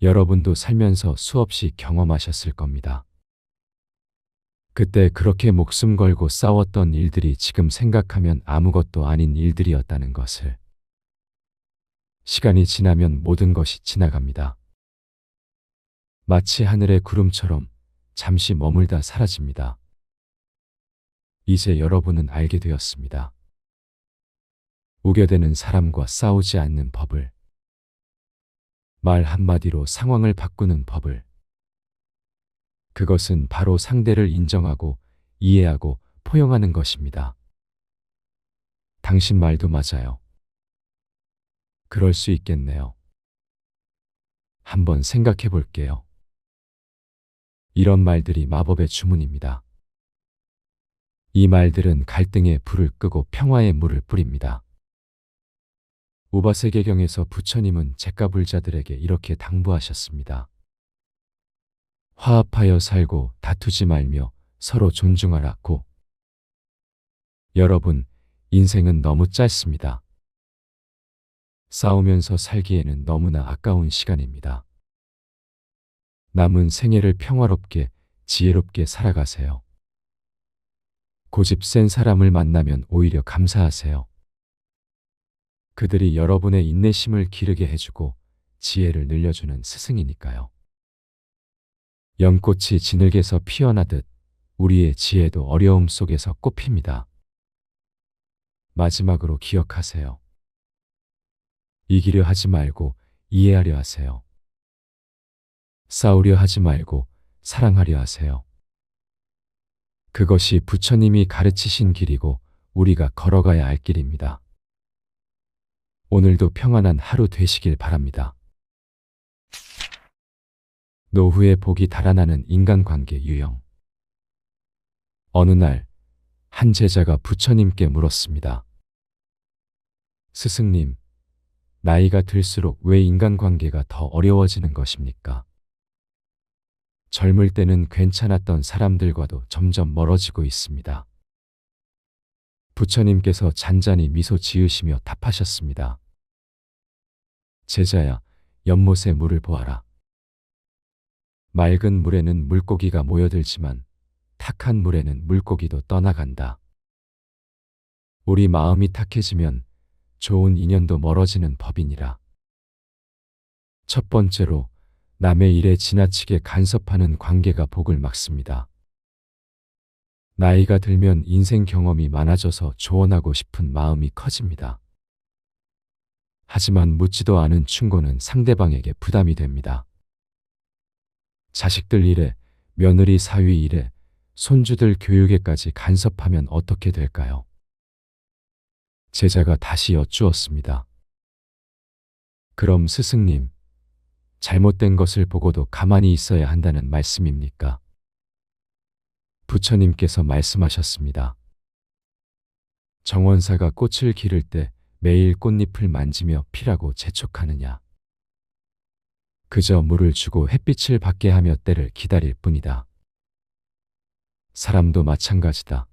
여러분도 살면서 수없이 경험하셨을 겁니다. 그때 그렇게 목숨 걸고 싸웠던 일들이 지금 생각하면 아무것도 아닌 일들이었다는 것을. 시간이 지나면 모든 것이 지나갑니다. 마치 하늘의 구름처럼 잠시 머물다 사라집니다. 이제 여러분은 알게 되었습니다. 우겨대는 사람과 싸우지 않는 법을. 말 한마디로 상황을 바꾸는 법을. 그것은 바로 상대를 인정하고 이해하고 포용하는 것입니다. 당신 말도 맞아요. 그럴 수 있겠네요. 한번 생각해 볼게요. 이런 말들이 마법의 주문입니다. 이 말들은 갈등의 불을 끄고 평화의 물을 뿌립니다. 우바세계경에서 부처님은 잿가불자들에게 이렇게 당부하셨습니다. 화합하여 살고 다투지 말며 서로 존중하라고. 여러분, 인생은 너무 짧습니다. 싸우면서 살기에는 너무나 아까운 시간입니다. 남은 생애를 평화롭게, 지혜롭게 살아가세요. 고집 센 사람을 만나면 오히려 감사하세요. 그들이 여러분의 인내심을 기르게 해주고 지혜를 늘려주는 스승이니까요. 연꽃이 진흙에서 피어나듯 우리의 지혜도 어려움 속에서 꽃핍니다. 마지막으로 기억하세요. 이기려 하지 말고 이해하려 하세요. 싸우려 하지 말고 사랑하려 하세요. 그것이 부처님이 가르치신 길이고 우리가 걸어가야 할 길입니다. 오늘도 평안한 하루 되시길 바랍니다. 노후의 복이 달아나는 인간관계 유형. 어느 날 한 제자가 부처님께 물었습니다. 스승님, 나이가 들수록 왜 인간관계가 더 어려워지는 것입니까? 젊을 때는 괜찮았던 사람들과도 점점 멀어지고 있습니다. 부처님께서 잔잔히 미소 지으시며 답하셨습니다. 제자야, 연못의 물을 보아라. 맑은 물에는 물고기가 모여들지만 탁한 물에는 물고기도 떠나간다. 우리 마음이 탁해지면 좋은 인연도 멀어지는 법이니라. 첫 번째로 남의 일에 지나치게 간섭하는 관계가 복을 막습니다. 나이가 들면 인생 경험이 많아져서 조언하고 싶은 마음이 커집니다. 하지만 묻지도 않은 충고는 상대방에게 부담이 됩니다. 자식들 일에, 며느리 사위 일에, 손주들 교육에까지 간섭하면 어떻게 될까요? 제자가 다시 여쭈었습니다. 그럼 스승님, 잘못된 것을 보고도 가만히 있어야 한다는 말씀입니까? 부처님께서 말씀하셨습니다. 정원사가 꽃을 기를 때 매일 꽃잎을 만지며 피라고 재촉하느냐. 그저 물을 주고 햇빛을 받게 하며 때를 기다릴 뿐이다. 사람도 마찬가지다.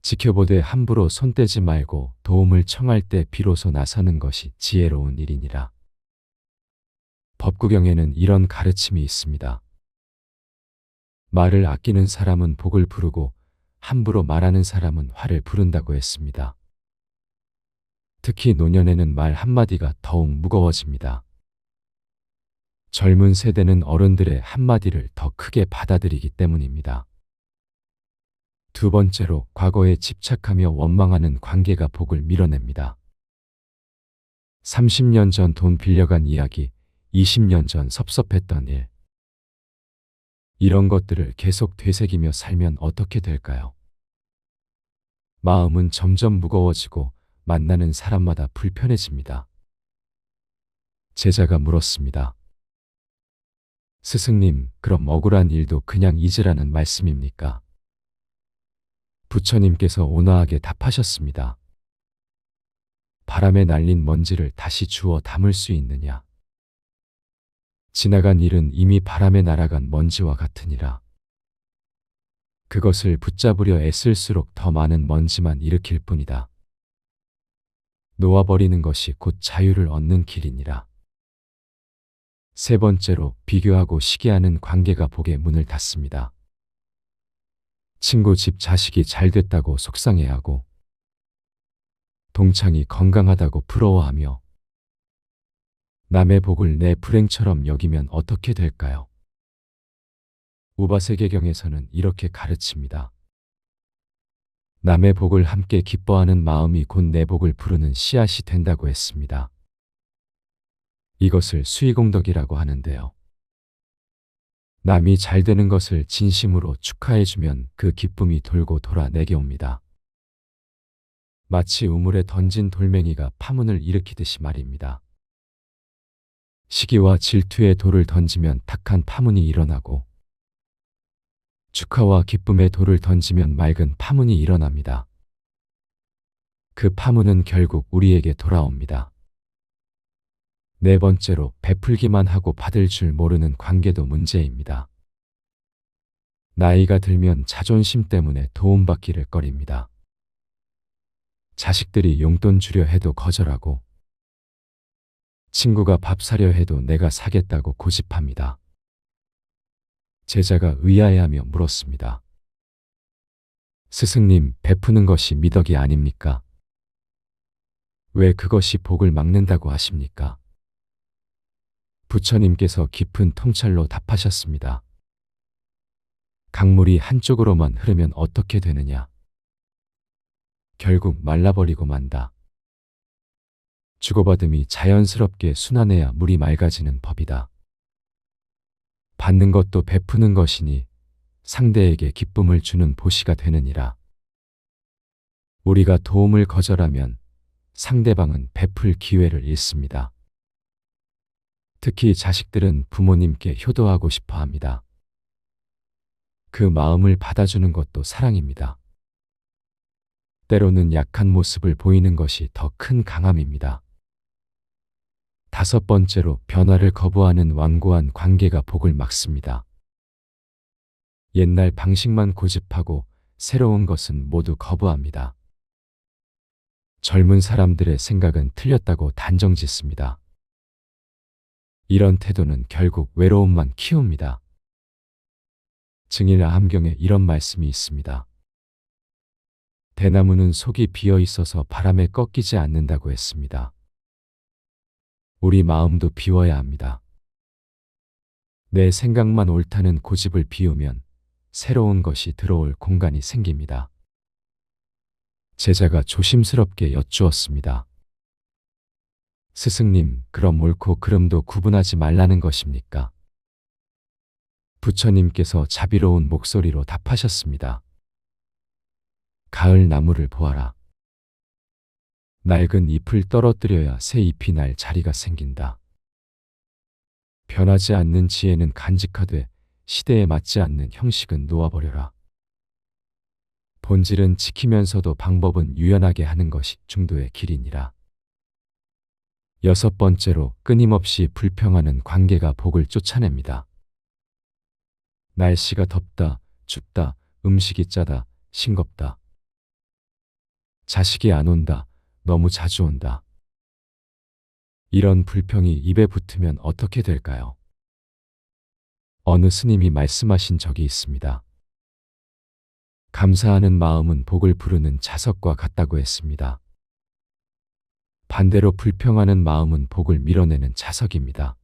지켜보되 함부로 손대지 말고 도움을 청할 때 비로소 나서는 것이 지혜로운 일이니라. 법구경에는 이런 가르침이 있습니다. 말을 아끼는 사람은 복을 부르고 함부로 말하는 사람은 화를 부른다고 했습니다. 특히 노년에는 말 한마디가 더욱 무거워집니다. 젊은 세대는 어른들의 한마디를 더 크게 받아들이기 때문입니다. 두 번째로 과거에 집착하며 원망하는 관계가 복을 밀어냅니다. 30년 전 돈 빌려간 이야기, 20년 전 섭섭했던 일. 이런 것들을 계속 되새기며 살면 어떻게 될까요? 마음은 점점 무거워지고 만나는 사람마다 불편해집니다. 제자가 물었습니다. 스승님, 그럼 억울한 일도 그냥 잊으라는 말씀입니까? 부처님께서 온화하게 답하셨습니다. 바람에 날린 먼지를 다시 주워 담을 수 있느냐? 지나간 일은 이미 바람에 날아간 먼지와 같으니라. 그것을 붙잡으려 애쓸수록 더 많은 먼지만 일으킬 뿐이다. 놓아버리는 것이 곧 자유를 얻는 길이니라. 세 번째로 비교하고 시기하는 관계가 복의 문을 닫습니다. 친구 집 자식이 잘 됐다고 속상해하고 동창이 건강하다고 부러워하며 남의 복을 내 불행처럼 여기면 어떻게 될까요? 우바세계경에서는 이렇게 가르칩니다. 남의 복을 함께 기뻐하는 마음이 곧 내 복을 부르는 씨앗이 된다고 했습니다. 이것을 수의공덕이라고 하는데요. 남이 잘 되는 것을 진심으로 축하해주면 그 기쁨이 돌고 돌아 내게 옵니다. 마치 우물에 던진 돌멩이가 파문을 일으키듯이 말입니다. 시기와 질투의 돌을 던지면 탁한 파문이 일어나고 축하와 기쁨의 돌을 던지면 맑은 파문이 일어납니다. 그 파문은 결국 우리에게 돌아옵니다. 네 번째로 베풀기만 하고 받을 줄 모르는 관계도 문제입니다. 나이가 들면 자존심 때문에 도움받기를 꺼립니다. 자식들이 용돈 주려 해도 거절하고 친구가 밥 사려 해도 내가 사겠다고 고집합니다. 제자가 의아해하며 물었습니다. 스승님, 베푸는 것이 미덕이 아닙니까? 왜 그것이 복을 막는다고 하십니까? 부처님께서 깊은 통찰로 답하셨습니다. 강물이 한쪽으로만 흐르면 어떻게 되느냐? 결국 말라버리고 만다. 주고받음이 자연스럽게 순환해야 물이 맑아지는 법이다. 받는 것도 베푸는 것이니 상대에게 기쁨을 주는 보시가 되느니라. 우리가 도움을 거절하면 상대방은 베풀 기회를 잃습니다. 특히 자식들은 부모님께 효도하고 싶어 합니다. 그 마음을 받아주는 것도 사랑입니다. 때로는 약한 모습을 보이는 것이 더 큰 강함입니다. 다섯 번째로 변화를 거부하는 완고한 관계가 복을 막습니다. 옛날 방식만 고집하고 새로운 것은 모두 거부합니다. 젊은 사람들의 생각은 틀렸다고 단정짓습니다. 이런 태도는 결국 외로움만 키웁니다. 증일 암경에 이런 말씀이 있습니다. 대나무는 속이 비어 있어서 바람에 꺾이지 않는다고 했습니다. 우리 마음도 비워야 합니다. 내 생각만 옳다는 고집을 비우면 새로운 것이 들어올 공간이 생깁니다. 제자가 조심스럽게 여쭈었습니다. 스승님, 그럼 옳고 그름도 구분하지 말라는 것입니까? 부처님께서 자비로운 목소리로 답하셨습니다. 가을 나무를 보아라. 낡은 잎을 떨어뜨려야 새 잎이 날 자리가 생긴다. 변하지 않는 지혜는 간직하되 시대에 맞지 않는 형식은 놓아버려라. 본질은 지키면서도 방법은 유연하게 하는 것이 중도의 길이니라. 여섯 번째로 끊임없이 불평하는 관계가 복을 쫓아냅니다. 날씨가 덥다, 춥다, 음식이 짜다, 싱겁다. 자식이 안 온다, 너무 자주 온다. 이런 불평이 입에 붙으면 어떻게 될까요? 어느 스님이 말씀하신 적이 있습니다. 감사하는 마음은 복을 부르는 자석과 같다고 했습니다. 반대로 불평하는 마음은 복을 밀어내는 자석입니다.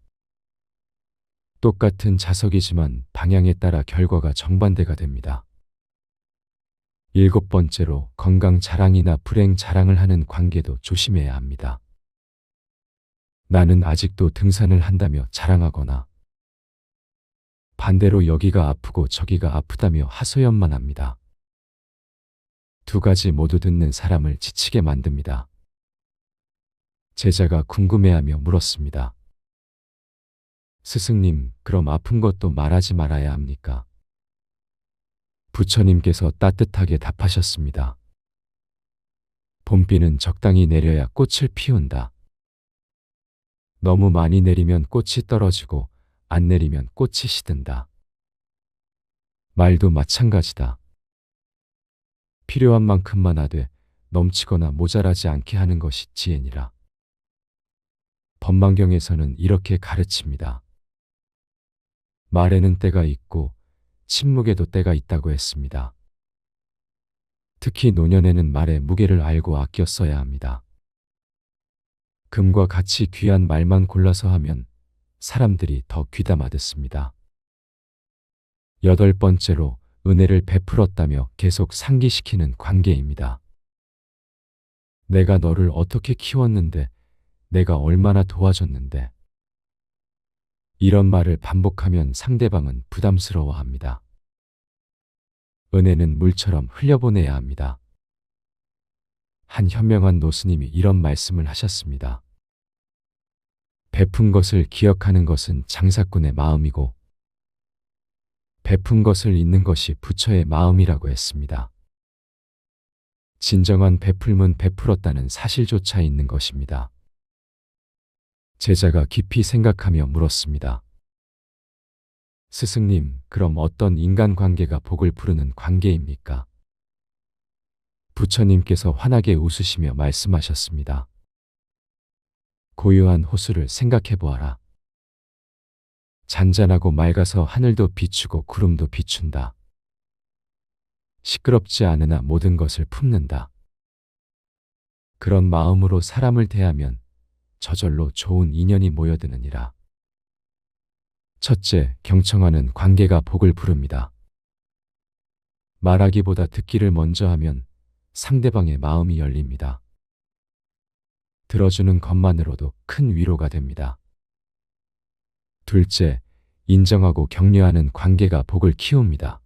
똑같은 자석이지만 방향에 따라 결과가 정반대가 됩니다. 일곱 번째로 건강 자랑이나 불행 자랑을 하는 관계도 조심해야 합니다. 나는 아직도 등산을 한다며 자랑하거나 반대로 여기가 아프고 저기가 아프다며 하소연만 합니다. 두 가지 모두 듣는 사람을 지치게 만듭니다. 제자가 궁금해하며 물었습니다. 스승님, 그럼 아픈 것도 말하지 말아야 합니까? 부처님께서 따뜻하게 답하셨습니다. 봄비는 적당히 내려야 꽃을 피운다. 너무 많이 내리면 꽃이 떨어지고 안 내리면 꽃이 시든다. 말도 마찬가지다. 필요한 만큼만 하되 넘치거나 모자라지 않게 하는 것이 지혜니라. 법망경에서는 이렇게 가르칩니다. 말에는 때가 있고 침묵에도 때가 있다고 했습니다. 특히 노년에는 말의 무게를 알고 아껴 써야 합니다. 금과 같이 귀한 말만 골라서 하면 사람들이 더 귀담아 듣습니다. 여덟 번째로 은혜를 베풀었다며 계속 상기시키는 관계입니다. 내가 너를 어떻게 키웠는데, 내가 얼마나 도와줬는데. 이런 말을 반복하면 상대방은 부담스러워합니다. 은혜는 물처럼 흘려보내야 합니다. 한 현명한 노스님이 이런 말씀을 하셨습니다. 베푼 것을 기억하는 것은 장사꾼의 마음이고 베푼 것을 잊는 것이 부처의 마음이라고 했습니다. 진정한 베풀면 베풀었다는 사실조차 있는 것입니다. 제자가 깊이 생각하며 물었습니다. 스승님, 그럼 어떤 인간관계가 복을 부르는 관계입니까? 부처님께서 환하게 웃으시며 말씀하셨습니다. 고요한 호수를 생각해 보아라. 잔잔하고 맑아서 하늘도 비추고 구름도 비춘다. 시끄럽지 않으나 모든 것을 품는다. 그런 마음으로 사람을 대하면 저절로 좋은 인연이 모여드느니라. 첫째, 경청하는 관계가 복을 부릅니다. 말하기보다 듣기를 먼저 하면 상대방의 마음이 열립니다. 들어주는 것만으로도 큰 위로가 됩니다. 둘째, 인정하고 격려하는 관계가 복을 키웁니다.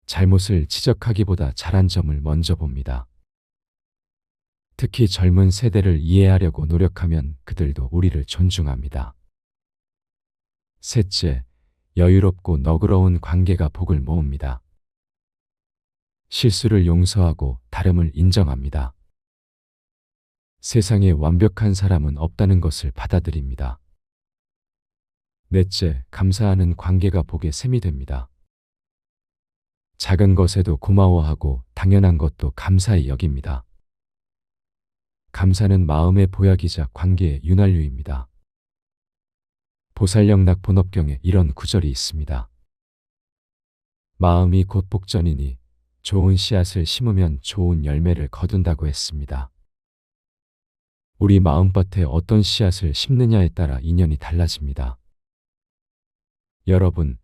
잘못을 지적하기보다 잘한 점을 먼저 봅니다. 특히 젊은 세대를 이해하려고 노력하면 그들도 우리를 존중합니다. 셋째, 여유롭고 너그러운 관계가 복을 모읍니다. 실수를 용서하고 다름을 인정합니다. 세상에 완벽한 사람은 없다는 것을 받아들입니다. 넷째, 감사하는 관계가 복의 샘이 됩니다. 작은 것에도 고마워하고 당연한 것도 감사히 여깁니다. 감사는 마음의 보약이자 관계의 윤활유입니다. 보살영락 본업경에 이런 구절이 있습니다. 마음이 곧 복전이니 좋은 씨앗을 심으면 좋은 열매를 거둔다고 했습니다. 우리 마음밭에 어떤 씨앗을 심느냐에 따라 인연이 달라집니다. 여러분,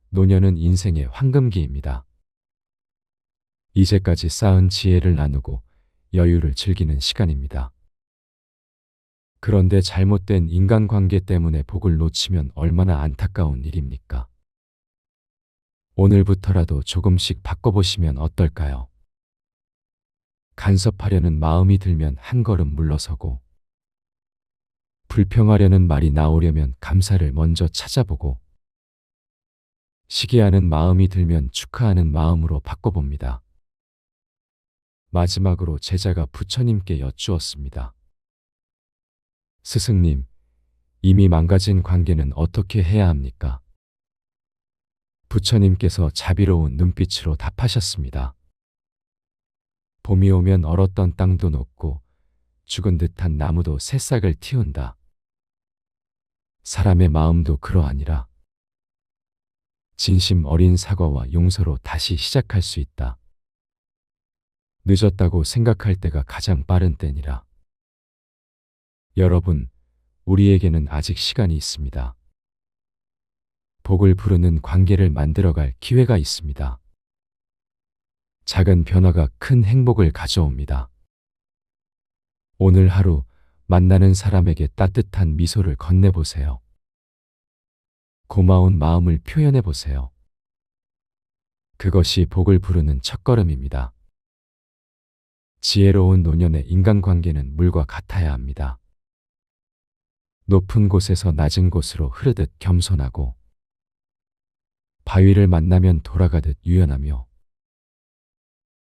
노년은 인생의 황금기입니다. 이제까지 쌓은 지혜를 나누고 여유를 즐기는 시간입니다. 그런데 잘못된 인간관계 때문에 복을 놓치면 얼마나 안타까운 일입니까? 오늘부터라도 조금씩 바꿔보시면 어떨까요? 간섭하려는 마음이 들면 한 걸음 물러서고, 불평하려는 말이 나오려면 감사를 먼저 찾아보고, 시기하는 마음이 들면 축하하는 마음으로 바꿔봅니다. 마지막으로 제자가 부처님께 여쭈었습니다. 스승님, 이미 망가진 관계는 어떻게 해야 합니까? 부처님께서 자비로운 눈빛으로 답하셨습니다. 봄이 오면 얼었던 땅도 녹고 죽은 듯한 나무도 새싹을 틔운다. 사람의 마음도 그러하니라. 진심 어린 사과와 용서로 다시 시작할 수 있다. 늦었다고 생각할 때가 가장 빠른 때니라. 여러분, 우리에게는 아직 시간이 있습니다. 복을 부르는 관계를 만들어갈 기회가 있습니다. 작은 변화가 큰 행복을 가져옵니다. 오늘 하루 만나는 사람에게 따뜻한 미소를 건네보세요. 고마운 마음을 표현해보세요. 그것이 복을 부르는 첫걸음입니다. 지혜로운 노년의 인간관계는 물과 같아야 합니다. 높은 곳에서 낮은 곳으로 흐르듯 겸손하고, 바위를 만나면 돌아가듯 유연하며,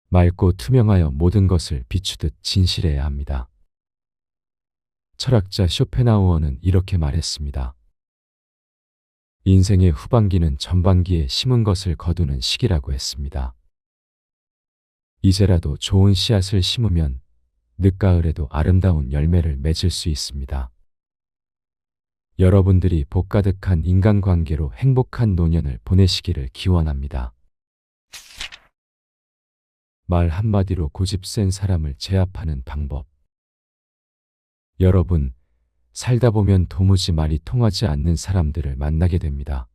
맑고 투명하여 모든 것을 비추듯 진실해야 합니다. 철학자 쇼펜하우어는 이렇게 말했습니다. 인생의 후반기는 전반기에 심은 것을 거두는 시기라고 했습니다. 이제라도 좋은 씨앗을 심으면 늦가을에도 아름다운 열매를 맺을 수 있습니다. 여러분들이 복 가득한 인간관계로 행복한 노년을 보내시기를 기원합니다. 말 한마디로 고집 센 사람을 제압하는 방법. 여러분, 살다 보면 도무지 말이 통하지 않는 사람들을 만나게 됩니다.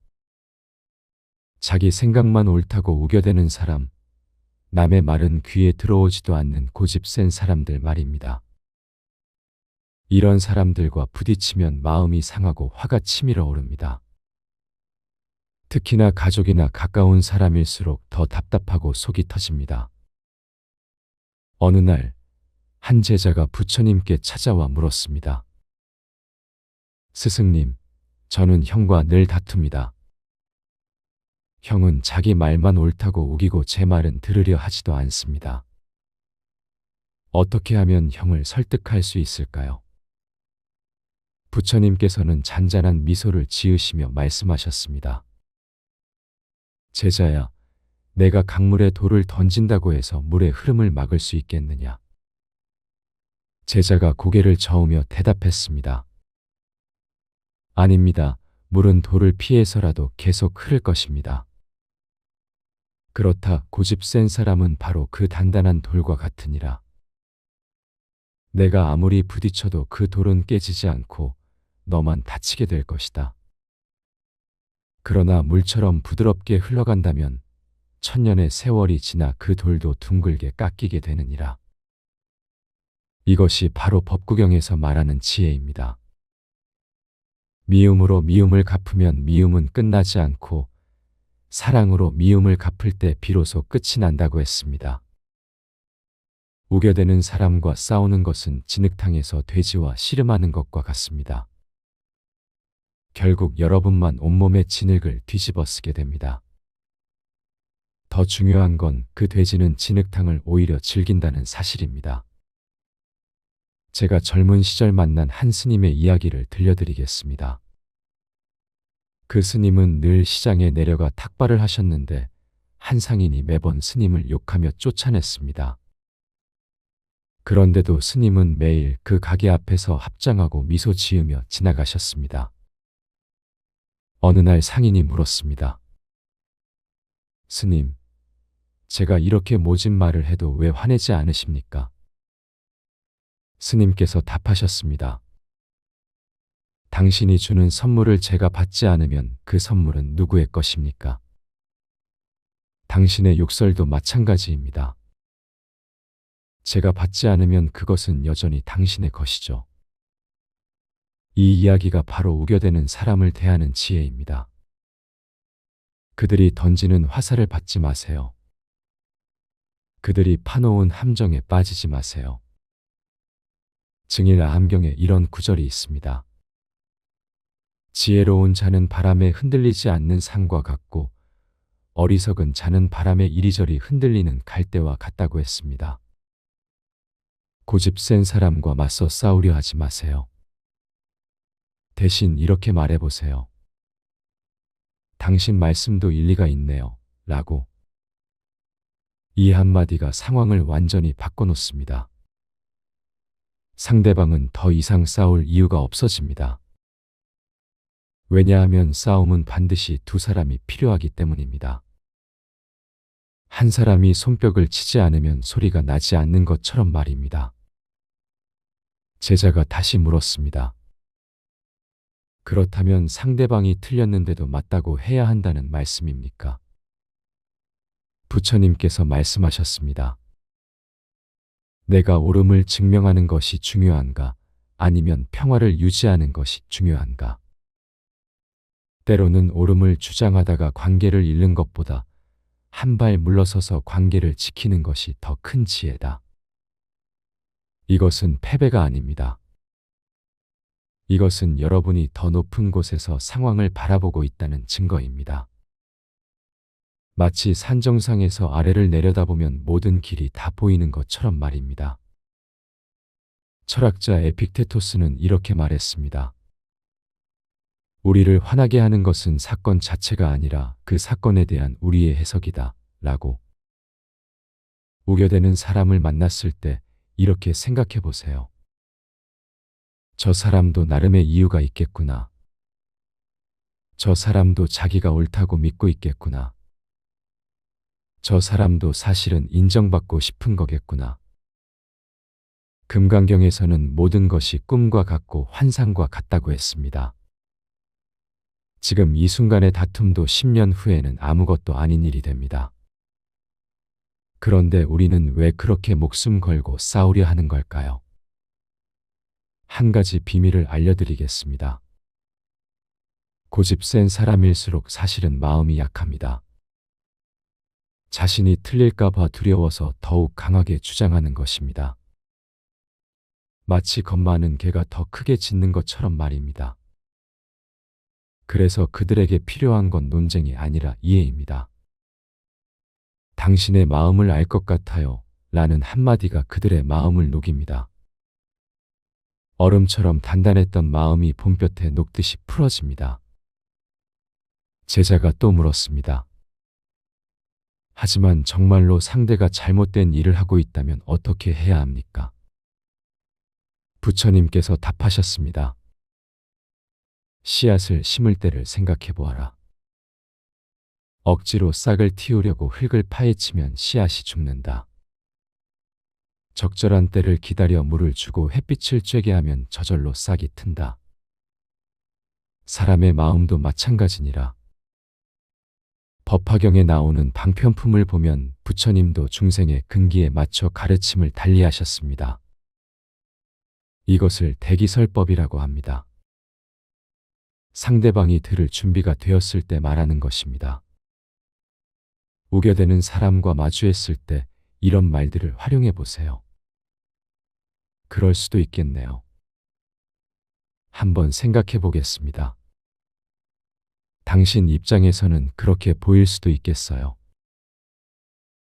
자기 생각만 옳다고 우겨대는 사람, 남의 말은 귀에 들어오지도 않는 고집 센 사람들 말입니다. 이런 사람들과 부딪히면 마음이 상하고 화가 치밀어 오릅니다. 특히나 가족이나 가까운 사람일수록 더 답답하고 속이 터집니다. 어느 날, 한 제자가 부처님께 찾아와 물었습니다. 스승님, 저는 형과 늘 다툽니다. 형은 자기 말만 옳다고 우기고 제 말은 들으려 하지도 않습니다. 어떻게 하면 형을 설득할 수 있을까요? 부처님께서는 잔잔한 미소를 지으시며 말씀하셨습니다. 제자야, 내가 강물에 돌을 던진다고 해서 물의 흐름을 막을 수 있겠느냐? 제자가 고개를 저으며 대답했습니다. 아닙니다. 물은 돌을 피해서라도 계속 흐를 것입니다. 그렇다 고집 센 사람은 바로 그 단단한 돌과 같으니라. 내가 아무리 부딪혀도 그 돌은 깨지지 않고 너만 다치게 될 것이다. 그러나 물처럼 부드럽게 흘러간다면 천년의 세월이 지나 그 돌도 둥글게 깎이게 되느니라. 이것이 바로 법구경에서 말하는 지혜입니다. 미움으로 미움을 갚으면 미움은 끝나지 않고 사랑으로 미움을 갚을 때 비로소 끝이 난다고 했습니다. 우겨대는 사람과 싸우는 것은 진흙탕에서 돼지와 씨름하는 것과 같습니다. 결국 여러분만 온몸의 진흙을 뒤집어 쓰게 됩니다. 더 중요한 건 그 돼지는 진흙탕을 오히려 즐긴다는 사실입니다. 제가 젊은 시절 만난 한 스님의 이야기를 들려드리겠습니다. 그 스님은 늘 시장에 내려가 탁발을 하셨는데 한 상인이 매번 스님을 욕하며 쫓아냈습니다. 그런데도 스님은 매일 그 가게 앞에서 합장하고 미소 지으며 지나가셨습니다. 어느 날 상인이 물었습니다. 스님, 제가 이렇게 모진 말을 해도 왜 화내지 않으십니까? 스님께서 답하셨습니다. 당신이 주는 선물을 제가 받지 않으면 그 선물은 누구의 것입니까? 당신의 욕설도 마찬가지입니다. 제가 받지 않으면 그것은 여전히 당신의 것이죠. 이 이야기가 바로 우겨대는 사람을 대하는 지혜입니다. 그들이 던지는 화살을 받지 마세요. 그들이 파놓은 함정에 빠지지 마세요. 증일 암경에 이런 구절이 있습니다. 지혜로운 자는 바람에 흔들리지 않는 산과 같고 어리석은 자는 바람에 이리저리 흔들리는 갈대와 같다고 했습니다. 고집 센 사람과 맞서 싸우려 하지 마세요. 대신 이렇게 말해보세요. 당신 말씀도 일리가 있네요. 라고. 이 한마디가 상황을 완전히 바꿔놓습니다. 상대방은 더 이상 싸울 이유가 없어집니다. 왜냐하면 싸움은 반드시 두 사람이 필요하기 때문입니다. 한 사람이 손뼉을 치지 않으면 소리가 나지 않는 것처럼 말입니다. 제자가 다시 물었습니다. 그렇다면 상대방이 틀렸는데도 맞다고 해야 한다는 말씀입니까? 부처님께서 말씀하셨습니다. 내가 옳음을 증명하는 것이 중요한가? 아니면 평화를 유지하는 것이 중요한가? 때로는 옳음을 주장하다가 관계를 잃는 것보다 한 발 물러서서 관계를 지키는 것이 더 큰 지혜다. 이것은 패배가 아닙니다. 이것은 여러분이 더 높은 곳에서 상황을 바라보고 있다는 증거입니다. 마치 산 정상에서 아래를 내려다보면 모든 길이 다 보이는 것처럼 말입니다. 철학자 에픽테토스는 이렇게 말했습니다. 우리를 화나게 하는 것은 사건 자체가 아니라 그 사건에 대한 우리의 해석이다. 라고. 우겨대는 사람을 만났을 때 이렇게 생각해 보세요. 저 사람도 나름의 이유가 있겠구나. 저 사람도 자기가 옳다고 믿고 있겠구나. 저 사람도 사실은 인정받고 싶은 거겠구나. 금강경에서는 모든 것이 꿈과 같고 환상과 같다고 했습니다. 지금 이 순간의 다툼도 10년 후에는 아무것도 아닌 일이 됩니다. 그런데 우리는 왜 그렇게 목숨 걸고 싸우려 하는 걸까요? 한 가지 비밀을 알려드리겠습니다. 고집 센 사람일수록 사실은 마음이 약합니다. 자신이 틀릴까봐 두려워서 더욱 강하게 주장하는 것입니다. 마치 겁 많은 개가 더 크게 짖는 것처럼 말입니다. 그래서 그들에게 필요한 건 논쟁이 아니라 이해입니다. 당신의 마음을 알 것 같아요. 라는 한마디가 그들의 마음을 녹입니다. 얼음처럼 단단했던 마음이 봄볕에 녹듯이 풀어집니다. 제자가 또 물었습니다. 하지만 정말로 상대가 잘못된 일을 하고 있다면 어떻게 해야 합니까? 부처님께서 답하셨습니다. 씨앗을 심을 때를 생각해 보아라. 억지로 싹을 틔우려고 흙을 파헤치면 씨앗이 죽는다. 적절한 때를 기다려 물을 주고 햇빛을 쬐게 하면 저절로 싹이 튼다. 사람의 마음도 마찬가지니라. 법화경에 나오는 방편품을 보면 부처님도 중생의 근기에 맞춰 가르침을 달리하셨습니다. 이것을 대기설법이라고 합니다. 상대방이 들을 준비가 되었을 때 말하는 것입니다. 우겨대는 사람과 마주했을 때 이런 말들을 활용해 보세요. 그럴 수도 있겠네요. 한번 생각해 보겠습니다. 당신 입장에서는 그렇게 보일 수도 있겠어요.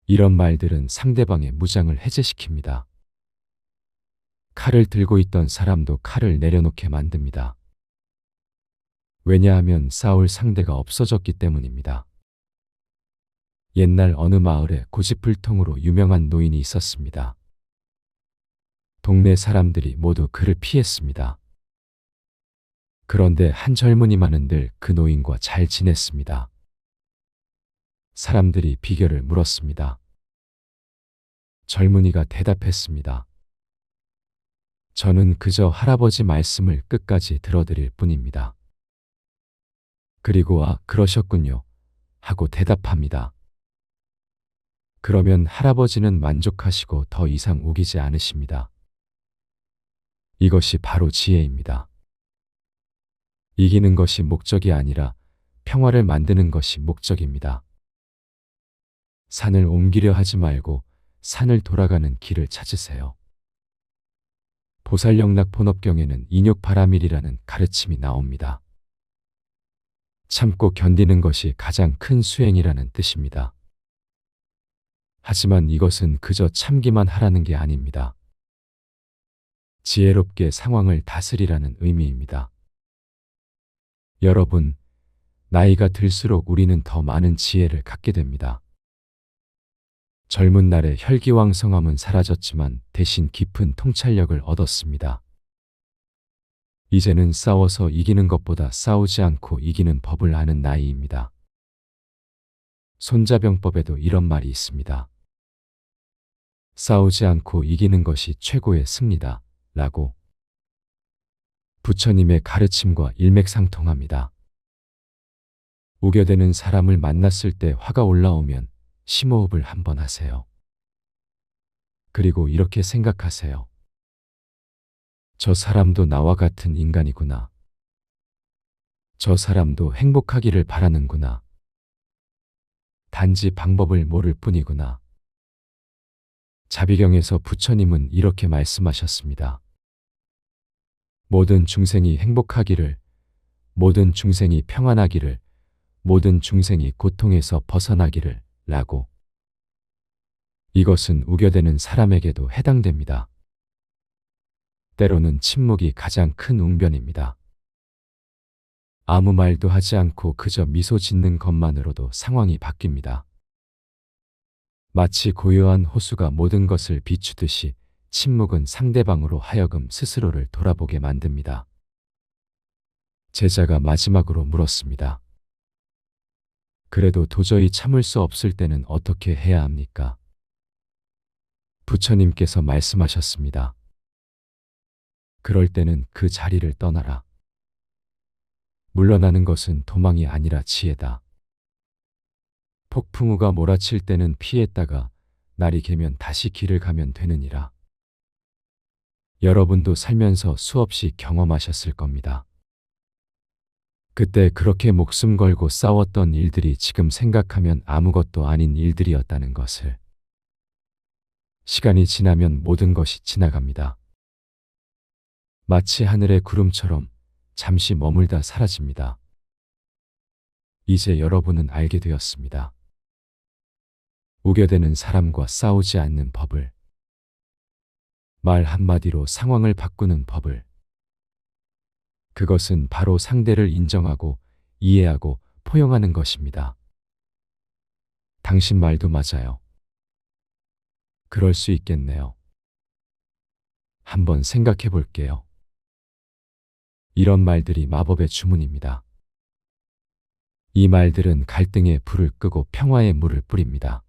이런 말들은 상대방의 무장을 해제시킵니다. 칼을 들고 있던 사람도 칼을 내려놓게 만듭니다. 왜냐하면 싸울 상대가 없어졌기 때문입니다. 옛날 어느 마을에 고집불통으로 유명한 노인이 있었습니다. 동네 사람들이 모두 그를 피했습니다. 그런데 한 젊은이만은 늘 그 노인과 잘 지냈습니다. 사람들이 비결을 물었습니다. 젊은이가 대답했습니다. 저는 그저 할아버지 말씀을 끝까지 들어드릴 뿐입니다. 그리고 그러셨군요 하고 대답합니다. 그러면 할아버지는 만족하시고 더 이상 우기지 않으십니다. 이것이 바로 지혜입니다. 이기는 것이 목적이 아니라 평화를 만드는 것이 목적입니다. 산을 옮기려 하지 말고 산을 돌아가는 길을 찾으세요. 보살영락 본업경에는 인욕바라밀이라는 가르침이 나옵니다. 참고 견디는 것이 가장 큰 수행이라는 뜻입니다. 하지만 이것은 그저 참기만 하라는 게 아닙니다. 지혜롭게 상황을 다스리라는 의미입니다. 여러분, 나이가 들수록 우리는 더 많은 지혜를 갖게 됩니다. 젊은 날의 혈기왕성함은 사라졌지만 대신 깊은 통찰력을 얻었습니다. 이제는 싸워서 이기는 것보다 싸우지 않고 이기는 법을 아는 나이입니다. 손자병법에도 이런 말이 있습니다. 싸우지 않고 이기는 것이 최고의 승리다 라고. 부처님의 가르침과 일맥상통합니다. 우겨대는 사람을 만났을 때 화가 올라오면 심호흡을 한번 하세요. 그리고 이렇게 생각하세요. 저 사람도 나와 같은 인간이구나. 저 사람도 행복하기를 바라는구나. 단지 방법을 모를 뿐이구나. 자비경에서 부처님은 이렇게 말씀하셨습니다. 모든 중생이 행복하기를, 모든 중생이 평안하기를, 모든 중생이 고통에서 벗어나기를 라고. 이것은 우겨대는 사람에게도 해당됩니다. 때로는 침묵이 가장 큰 웅변입니다. 아무 말도 하지 않고 그저 미소 짓는 것만으로도 상황이 바뀝니다. 마치 고요한 호수가 모든 것을 비추듯이 침묵은 상대방으로 하여금 스스로를 돌아보게 만듭니다. 제자가 마지막으로 물었습니다. 그래도 도저히 참을 수 없을 때는 어떻게 해야 합니까? 부처님께서 말씀하셨습니다. 그럴 때는 그 자리를 떠나라. 물러나는 것은 도망이 아니라 지혜다. 폭풍우가 몰아칠 때는 피했다가 날이 개면 다시 길을 가면 되느니라. 여러분도 살면서 수없이 경험하셨을 겁니다. 그때 그렇게 목숨 걸고 싸웠던 일들이 지금 생각하면 아무것도 아닌 일들이었다는 것을. 시간이 지나면 모든 것이 지나갑니다. 마치 하늘의 구름처럼 잠시 머물다 사라집니다. 이제 여러분은 알게 되었습니다. 우겨대는 사람과 싸우지 않는 법을. 말 한마디로 상황을 바꾸는 법을. 그것은 바로 상대를 인정하고 이해하고 포용하는 것입니다. 당신 말도 맞아요. 그럴 수 있겠네요. 한번 생각해 볼게요. 이런 말들이 마법의 주문입니다. 이 말들은 갈등의 불을 끄고 평화의 물을 뿌립니다.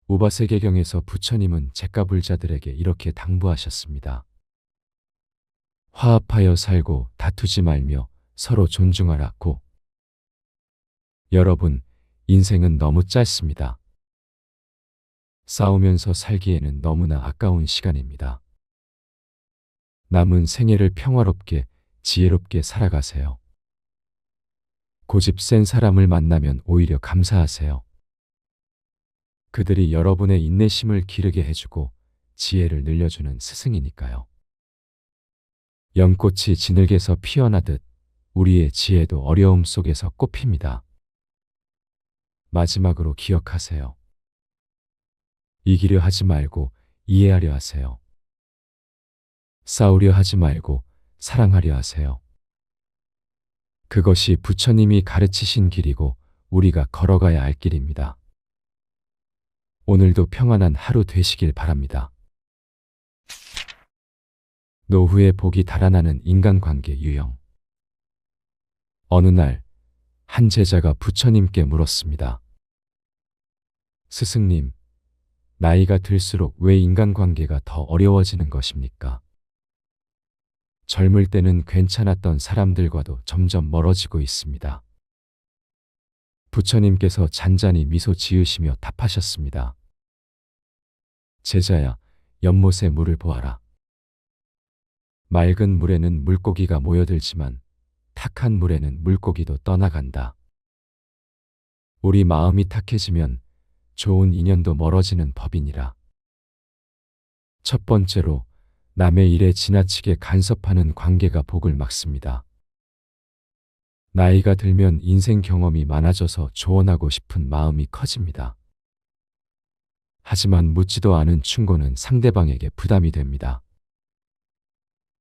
우바세계경에서 부처님은 잿가불자들에게 이렇게 당부하셨습니다. 화합하여 살고 다투지 말며 서로 존중하라고. 여러분, 인생은 너무 짧습니다. 싸우면서 살기에는 너무나 아까운 시간입니다. 남은 생애를 평화롭게 지혜롭게 살아가세요. 고집 센 사람을 만나면 오히려 감사하세요. 그들이 여러분의 인내심을 기르게 해주고 지혜를 늘려주는 스승이니까요. 연꽃이 진흙에서 피어나듯 우리의 지혜도 어려움 속에서 꽃핍니다. 마지막으로 기억하세요. 이기려 하지 말고 이해하려 하세요. 싸우려 하지 말고 사랑하려 하세요. 그것이 부처님이 가르치신 길이고 우리가 걸어가야 할 길입니다. 오늘도 평안한 하루 되시길 바랍니다. 노후의 복이 달아나는 인간관계 유형. 어느 날 한 제자가 부처님께 물었습니다. 스승님, 나이가 들수록 왜 인간관계가 더 어려워지는 것입니까? 젊을 때는 괜찮았던 사람들과도 점점 멀어지고 있습니다. 부처님께서 잔잔히 미소 지으시며 답하셨습니다. 제자야, 연못의 물을 보아라. 맑은 물에는 물고기가 모여들지만 탁한 물에는 물고기도 떠나간다. 우리 마음이 탁해지면 좋은 인연도 멀어지는 법이니라. 첫 번째로 남의 일에 지나치게 간섭하는 관계가 복을 막습니다. 나이가 들면 인생 경험이 많아져서 조언하고 싶은 마음이 커집니다. 하지만 묻지도 않은 충고는 상대방에게 부담이 됩니다.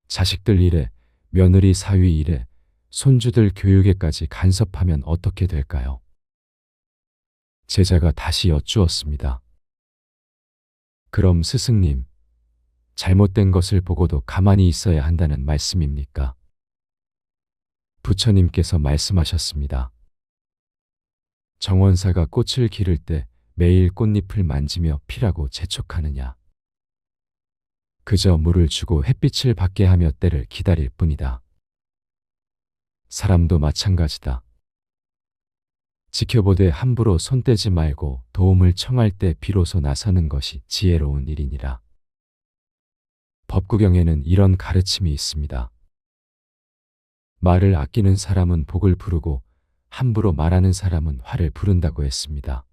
자식들 일에, 며느리 사위 일에, 손주들 교육에까지 간섭하면 어떻게 될까요? 제자가 다시 여쭈었습니다. 그럼 스승님, 잘못된 것을 보고도 가만히 있어야 한다는 말씀입니까? 부처님께서 말씀하셨습니다. 정원사가 꽃을 기를 때 매일 꽃잎을 만지며 피라고 재촉하느냐. 그저 물을 주고 햇빛을 받게 하며 때를 기다릴 뿐이다. 사람도 마찬가지다. 지켜보되 함부로 손대지 말고 도움을 청할 때 비로소 나서는 것이 지혜로운 일이니라. 법구경에는 이런 가르침이 있습니다. 말을 아끼는 사람은 복을 부르고 함부로 말하는 사람은 화를 부른다고 했습니다.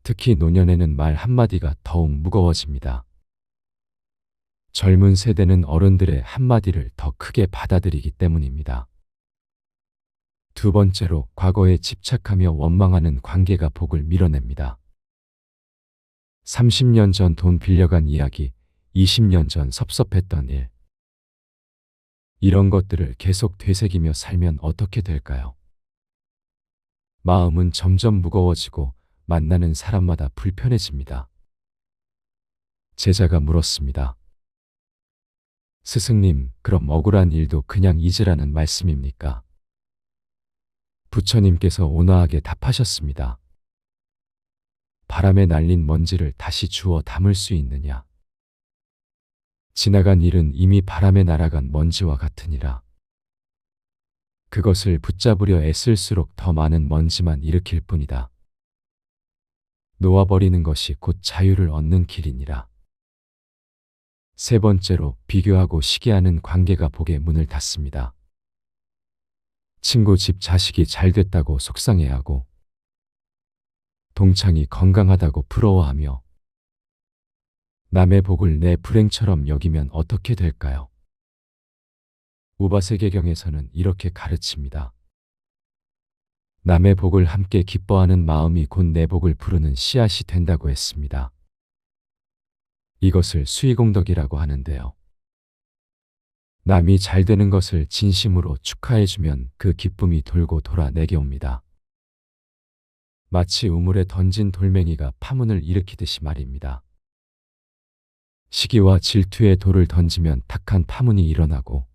특히 노년에는 말 한마디가 더욱 무거워집니다. 젊은 세대는 어른들의 한마디를 더 크게 받아들이기 때문입니다. 두 번째로 과거에 집착하며 원망하는 관계가 복을 밀어냅니다. 30년 전 돈 빌려간 이야기, 20년 전 섭섭했던 일. 이런 것들을 계속 되새기며 살면 어떻게 될까요? 마음은 점점 무거워지고 만나는 사람마다 불편해집니다. 제자가 물었습니다. 스승님, 그럼 억울한 일도 그냥 잊으라는 말씀입니까? 부처님께서 온화하게 답하셨습니다. 바람에 날린 먼지를 다시 주워 담을 수 있느냐? 지나간 일은 이미 바람에 날아간 먼지와 같으니라. 그것을 붙잡으려 애쓸수록 더 많은 먼지만 일으킬 뿐이다. 놓아버리는 것이 곧 자유를 얻는 길이니라. 세 번째로 비교하고 시기하는 관계가 복의 문을 닫습니다. 친구 집 자식이 잘 됐다고 속상해하고 동창이 건강하다고 부러워하며 남의 복을 내 불행처럼 여기면 어떻게 될까요? 우바세계경에서는 이렇게 가르칩니다. 남의 복을 함께 기뻐하는 마음이 곧 내 복을 부르는 씨앗이 된다고 했습니다. 이것을 수의공덕이라고 하는데요. 남이 잘 되는 것을 진심으로 축하해주면 그 기쁨이 돌고 돌아 내게 옵니다. 마치 우물에 던진 돌멩이가 파문을 일으키듯이 말입니다. 시기와 질투의 돌을 던지면 탁한 파문이 일어나고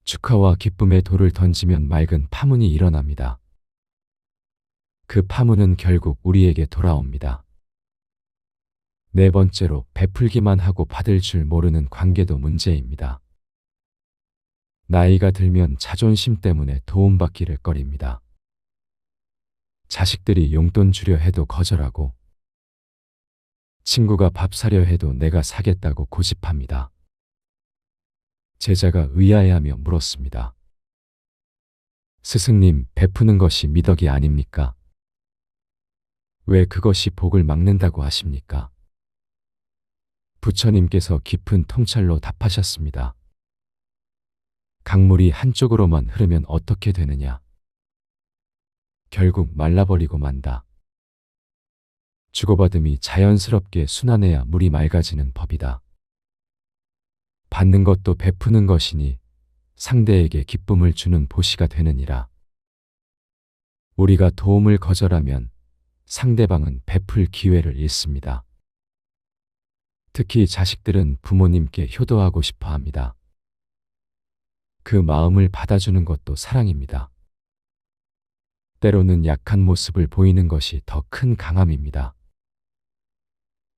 축하와 기쁨의 돌을 던지면 맑은 파문이 일어납니다. 그 파문은 결국 우리에게 돌아옵니다. 네 번째로 베풀기만 하고 받을 줄 모르는 관계도 문제입니다. 나이가 들면 자존심 때문에 도움받기를 꺼립니다. 자식들이 용돈 주려 해도 거절하고 친구가 밥 사려 해도 내가 사겠다고 고집합니다. 제자가 의아해하며 물었습니다. 스승님, 베푸는 것이 미덕이 아닙니까? 왜 그것이 복을 막는다고 하십니까? 부처님께서 깊은 통찰로 답하셨습니다. 강물이 한쪽으로만 흐르면 어떻게 되느냐? 결국 말라버리고 만다. 주고받음이 자연스럽게 순환해야 물이 맑아지는 법이다. 받는 것도 베푸는 것이니 상대에게 기쁨을 주는 보시가 되느니라. 우리가 도움을 거절하면 상대방은 베풀 기회를 잃습니다. 특히 자식들은 부모님께 효도하고 싶어 합니다. 그 마음을 받아주는 것도 사랑입니다. 때로는 약한 모습을 보이는 것이 더 큰 강함입니다.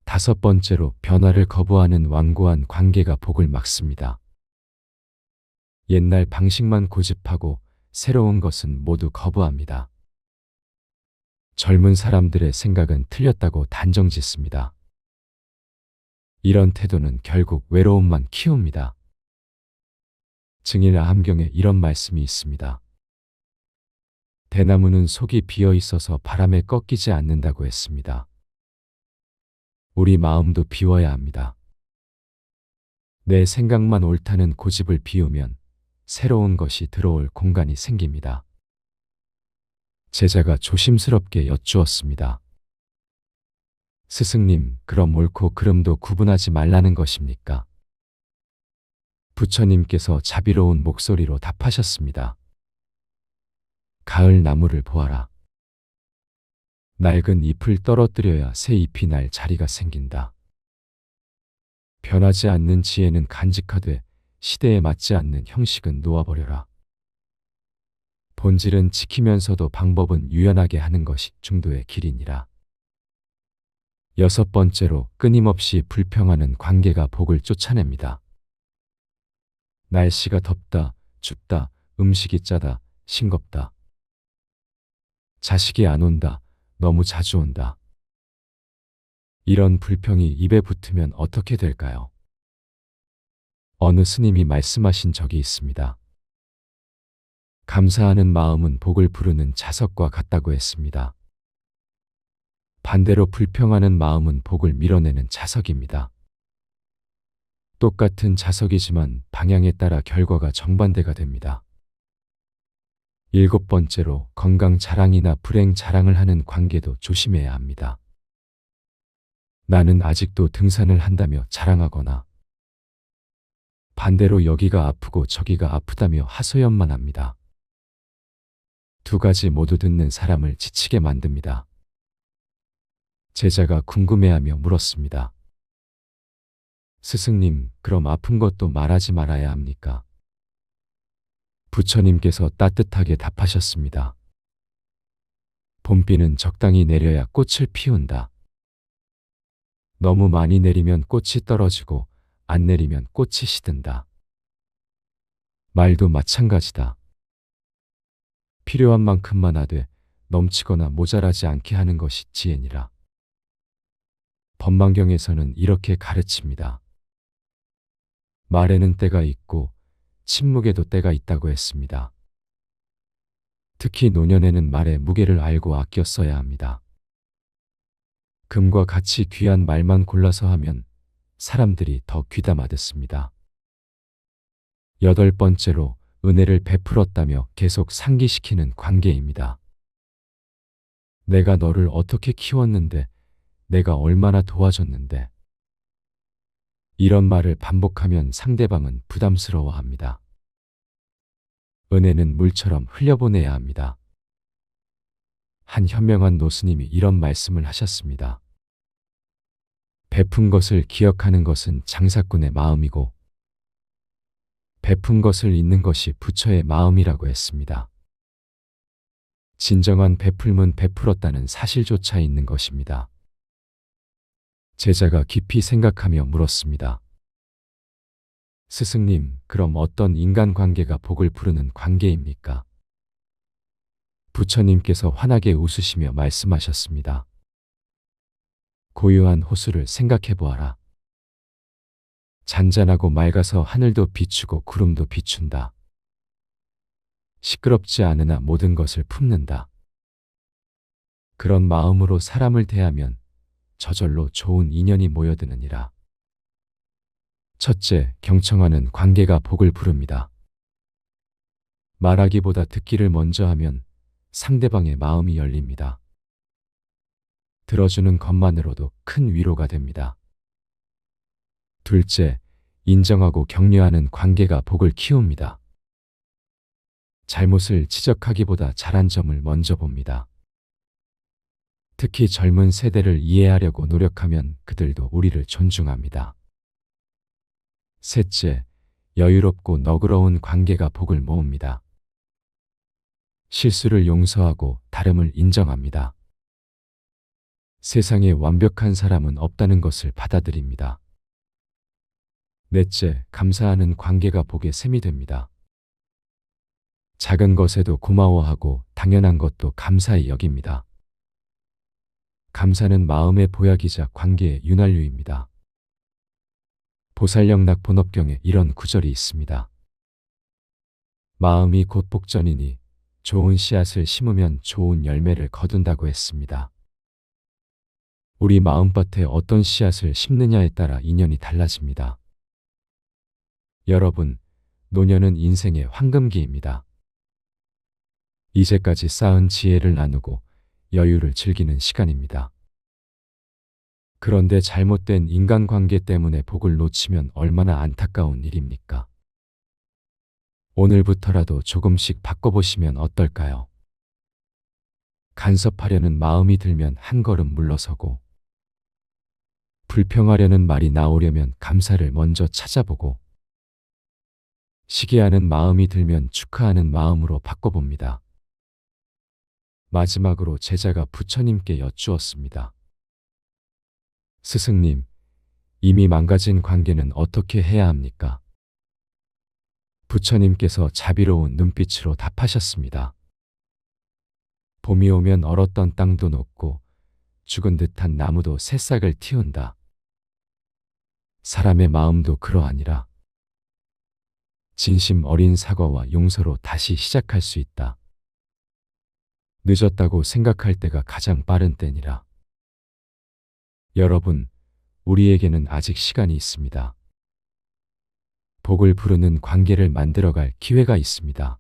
5번째로 변화를 거부하는 완고한 관계가 복을 막습니다. 옛날 방식만 고집하고 새로운 것은 모두 거부합니다. 젊은 사람들의 생각은 틀렸다고 단정짓습니다. 이런 태도는 결국 외로움만 키웁니다. 증일 아함경에 이런 말씀이 있습니다. 대나무는 속이 비어 있어서 바람에 꺾이지 않는다고 했습니다. 우리 마음도 비워야 합니다. 내 생각만 옳다는 고집을 비우면 새로운 것이 들어올 공간이 생깁니다. 제자가 조심스럽게 여쭈었습니다. 스승님, 그럼 옳고 그름도 구분하지 말라는 것입니까? 부처님께서 자비로운 목소리로 답하셨습니다. 가을 나무를 보아라. 낡은 잎을 떨어뜨려야 새 잎이 날 자리가 생긴다. 변하지 않는 지혜는 간직하되 시대에 맞지 않는 형식은 놓아버려라. 본질은 지키면서도 방법은 유연하게 하는 것이 중도의 길이니라. 6번째로 끊임없이 불평하는 관계가 복을 쫓아냅니다. 날씨가 덥다, 춥다, 음식이 짜다, 싱겁다. 자식이 안 온다, 너무 자주 온다. 이런 불평이 입에 붙으면 어떻게 될까요? 어느 스님이 말씀하신 적이 있습니다. 감사하는 마음은 복을 부르는 자석과 같다고 했습니다. 반대로 불평하는 마음은 복을 밀어내는 자석입니다. 똑같은 자석이지만 방향에 따라 결과가 정반대가 됩니다. 7번째로 건강 자랑이나 불행 자랑을 하는 관계도 조심해야 합니다. 나는 아직도 등산을 한다며 자랑하거나 반대로 여기가 아프고 저기가 아프다며 하소연만 합니다. 두 가지 모두 듣는 사람을 지치게 만듭니다. 제자가 궁금해하며 물었습니다. 스승님, 그럼 아픈 것도 말하지 말아야 합니까? 부처님께서 따뜻하게 답하셨습니다. 봄비는 적당히 내려야 꽃을 피운다. 너무 많이 내리면 꽃이 떨어지고 안 내리면 꽃이 시든다. 말도 마찬가지다. 필요한 만큼만 하되 넘치거나 모자라지 않게 하는 것이 지혜니라. 법망경에서는 이렇게 가르칩니다. 말에는 때가 있고 침묵에도 때가 있다고 했습니다. 특히 노년에는 말의 무게를 알고 아껴 써야 합니다. 금과 같이 귀한 말만 골라서 하면 사람들이 더 귀담아 듣습니다. 8번째로 은혜를 베풀었다며 계속 상기시키는 관계입니다. 내가 너를 어떻게 키웠는데, 내가 얼마나 도와줬는데. 이런 말을 반복하면 상대방은 부담스러워합니다. 은혜는 물처럼 흘려보내야 합니다. 한 현명한 노스님이 이런 말씀을 하셨습니다. 베푼 것을 기억하는 것은 장사꾼의 마음이고 베푼 것을 잊는 것이 부처의 마음이라고 했습니다. 진정한 베풀면 베풀었다는 사실조차 있는 것입니다. 제자가 깊이 생각하며 물었습니다. 스승님, 그럼 어떤 인간관계가 복을 부르는 관계입니까? 부처님께서 환하게 웃으시며 말씀하셨습니다. 고요한 호수를 생각해 보아라. 잔잔하고 맑아서 하늘도 비추고 구름도 비춘다. 시끄럽지 않으나 모든 것을 품는다. 그런 마음으로 사람을 대하면 저절로 좋은 인연이 모여드느니라. 첫째, 경청하는 관계가 복을 부릅니다. 말하기보다 듣기를 먼저 하면 상대방의 마음이 열립니다. 들어주는 것만으로도 큰 위로가 됩니다. 둘째, 인정하고 격려하는 관계가 복을 키웁니다. 잘못을 지적하기보다 잘한 점을 먼저 봅니다. 특히 젊은 세대를 이해하려고 노력하면 그들도 우리를 존중합니다. 셋째, 여유롭고 너그러운 관계가 복을 모읍니다. 실수를 용서하고 다름을 인정합니다. 세상에 완벽한 사람은 없다는 것을 받아들입니다. 넷째, 감사하는 관계가 복의 샘이 됩니다. 작은 것에도 고마워하고 당연한 것도 감사히 여깁니다. 감사는 마음의 보약이자 관계의 윤활유입니다. 보살령 낙본업경에 이런 구절이 있습니다. 마음이 곧 복전이니 좋은 씨앗을 심으면 좋은 열매를 거둔다고 했습니다. 우리 마음밭에 어떤 씨앗을 심느냐에 따라 인연이 달라집니다. 여러분, 노년은 인생의 황금기입니다. 이제까지 쌓은 지혜를 나누고 여유를 즐기는 시간입니다. 그런데 잘못된 인간관계 때문에 복을 놓치면 얼마나 안타까운 일입니까? 오늘부터라도 조금씩 바꿔보시면 어떨까요? 간섭하려는 마음이 들면 한 걸음 물러서고, 불평하려는 말이 나오려면 감사를 먼저 찾아보고, 시기하는 마음이 들면 축하하는 마음으로 바꿔봅니다. 마지막으로 제자가 부처님께 여쭈었습니다. 스승님, 이미 망가진 관계는 어떻게 해야 합니까? 부처님께서 자비로운 눈빛으로 답하셨습니다. 봄이 오면 얼었던 땅도 녹고 죽은 듯한 나무도 새싹을 틔운다. 사람의 마음도 그러하니라. 진심 어린 사과와 용서로 다시 시작할 수 있다. 늦었다고 생각할 때가 가장 빠른 때니라. 여러분, 우리에게는 아직 시간이 있습니다. 복을 부르는 관계를 만들어갈 기회가 있습니다.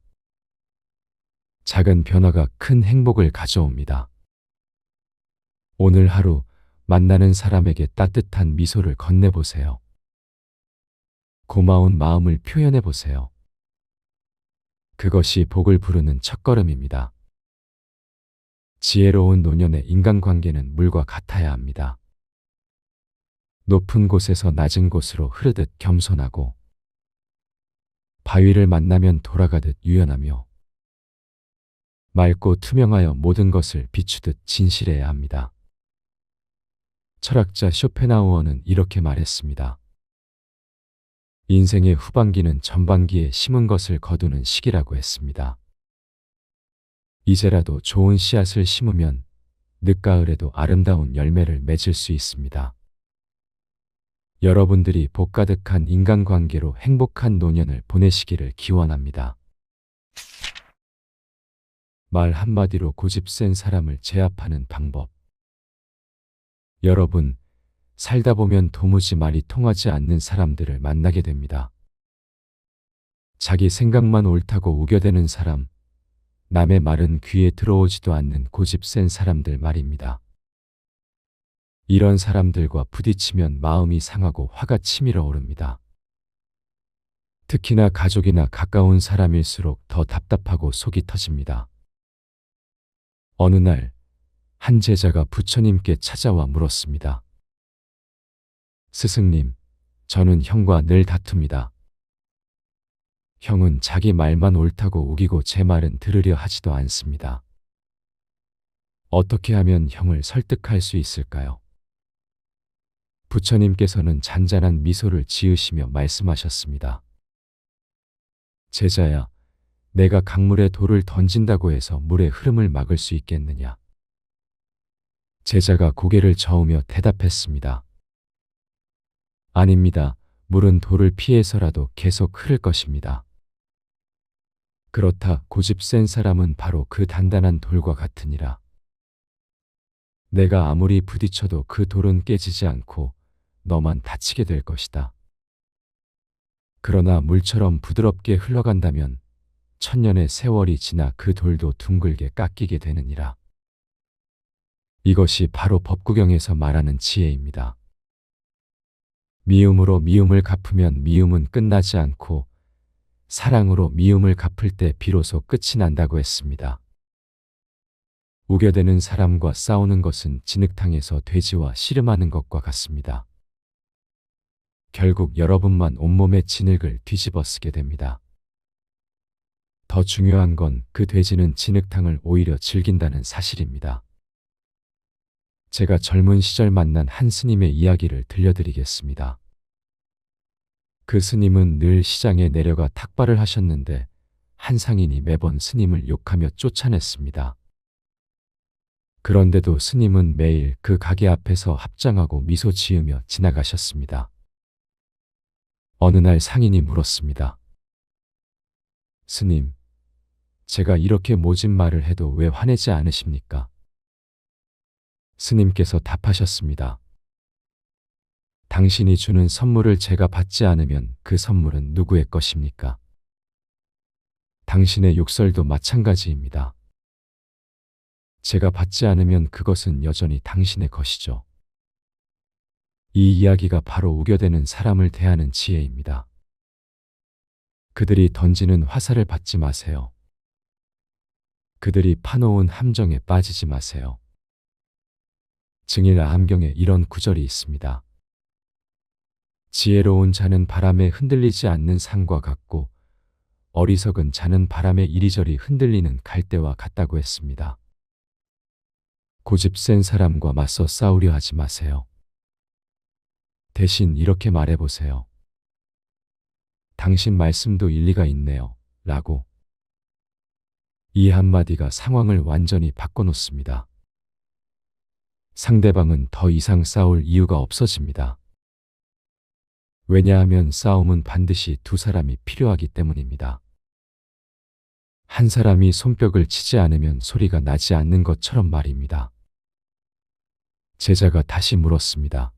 작은 변화가 큰 행복을 가져옵니다. 오늘 하루 만나는 사람에게 따뜻한 미소를 건네보세요. 고마운 마음을 표현해보세요. 그것이 복을 부르는 첫걸음입니다. 지혜로운 노년의 인간관계는 물과 같아야 합니다. 높은 곳에서 낮은 곳으로 흐르듯 겸손하고, 바위를 만나면 돌아가듯 유연하며, 맑고 투명하여 모든 것을 비추듯 진실해야 합니다. 철학자 쇼펜하우어는 이렇게 말했습니다. 인생의 후반기는 전반기에 심은 것을 거두는 시기라고 했습니다. 이제라도 좋은 씨앗을 심으면 늦가을에도 아름다운 열매를 맺을 수 있습니다. 여러분들이 복 가득한 인간관계로 행복한 노년을 보내시기를 기원합니다. 말 한마디로 고집 센 사람을 제압하는 방법. 여러분, 살다 보면 도무지 말이 통하지 않는 사람들을 만나게 됩니다. 자기 생각만 옳다고 우겨대는 사람, 남의 말은 귀에 들어오지도 않는 고집 센 사람들 말입니다. 이런 사람들과 부딪히면 마음이 상하고 화가 치밀어 오릅니다. 특히나 가족이나 가까운 사람일수록 더 답답하고 속이 터집니다. 어느 날, 한 제자가 부처님께 찾아와 물었습니다. 스승님, 저는 형과 늘 다툽니다. 형은 자기 말만 옳다고 우기고 제 말은 들으려 하지도 않습니다. 어떻게 하면 형을 설득할 수 있을까요? 부처님께서는 잔잔한 미소를 지으시며 말씀하셨습니다. 제자야, 내가 강물에 돌을 던진다고 해서 물의 흐름을 막을 수 있겠느냐? 제자가 고개를 저으며 대답했습니다. 아닙니다. 물은 돌을 피해서라도 계속 흐를 것입니다. 그렇다 고집 센 사람은 바로 그 단단한 돌과 같으니라. 내가 아무리 부딪혀도 그 돌은 깨지지 않고 너만 다치게 될 것이다. 그러나 물처럼 부드럽게 흘러간다면 천년의 세월이 지나 그 돌도 둥글게 깎이게 되느니라. 이것이 바로 법구경에서 말하는 지혜입니다. 미움으로 미움을 갚으면 미움은 끝나지 않고 사랑으로 미움을 갚을 때 비로소 끝이 난다고 했습니다. 우겨대는 사람과 싸우는 것은 진흙탕에서 돼지와 씨름하는 것과 같습니다. 결국 여러분만 온몸의 진흙을 뒤집어 쓰게 됩니다. 더 중요한 건 그 돼지는 진흙탕을 오히려 즐긴다는 사실입니다. 제가 젊은 시절 만난 한 스님의 이야기를 들려드리겠습니다. 그 스님은 늘 시장에 내려가 탁발을 하셨는데 한 상인이 매번 스님을 욕하며 쫓아냈습니다. 그런데도 스님은 매일 그 가게 앞에서 합장하고 미소 지으며 지나가셨습니다. 어느 날 상인이 물었습니다. 스님, 제가 이렇게 모진 말을 해도 왜 화내지 않으십니까? 스님께서 답하셨습니다. 당신이 주는 선물을 제가 받지 않으면 그 선물은 누구의 것입니까? 당신의 욕설도 마찬가지입니다. 제가 받지 않으면 그것은 여전히 당신의 것이죠. 이 이야기가 바로 우겨대는 사람을 대하는 지혜입니다. 그들이 던지는 화살을 받지 마세요. 그들이 파놓은 함정에 빠지지 마세요. 증일 암경에 이런 구절이 있습니다. 지혜로운 자는 바람에 흔들리지 않는 산과 같고 어리석은 자는 바람에 이리저리 흔들리는 갈대와 같다고 했습니다. 고집 센 사람과 맞서 싸우려 하지 마세요. 대신 이렇게 말해보세요. 당신 말씀도 일리가 있네요. 라고. 이 한마디가 상황을 완전히 바꿔놓습니다. 상대방은 더 이상 싸울 이유가 없어집니다. 왜냐하면 싸움은 반드시 두 사람이 필요하기 때문입니다. 한 사람이 손뼉을 치지 않으면 소리가 나지 않는 것처럼 말입니다. 제자가 다시 물었습니다.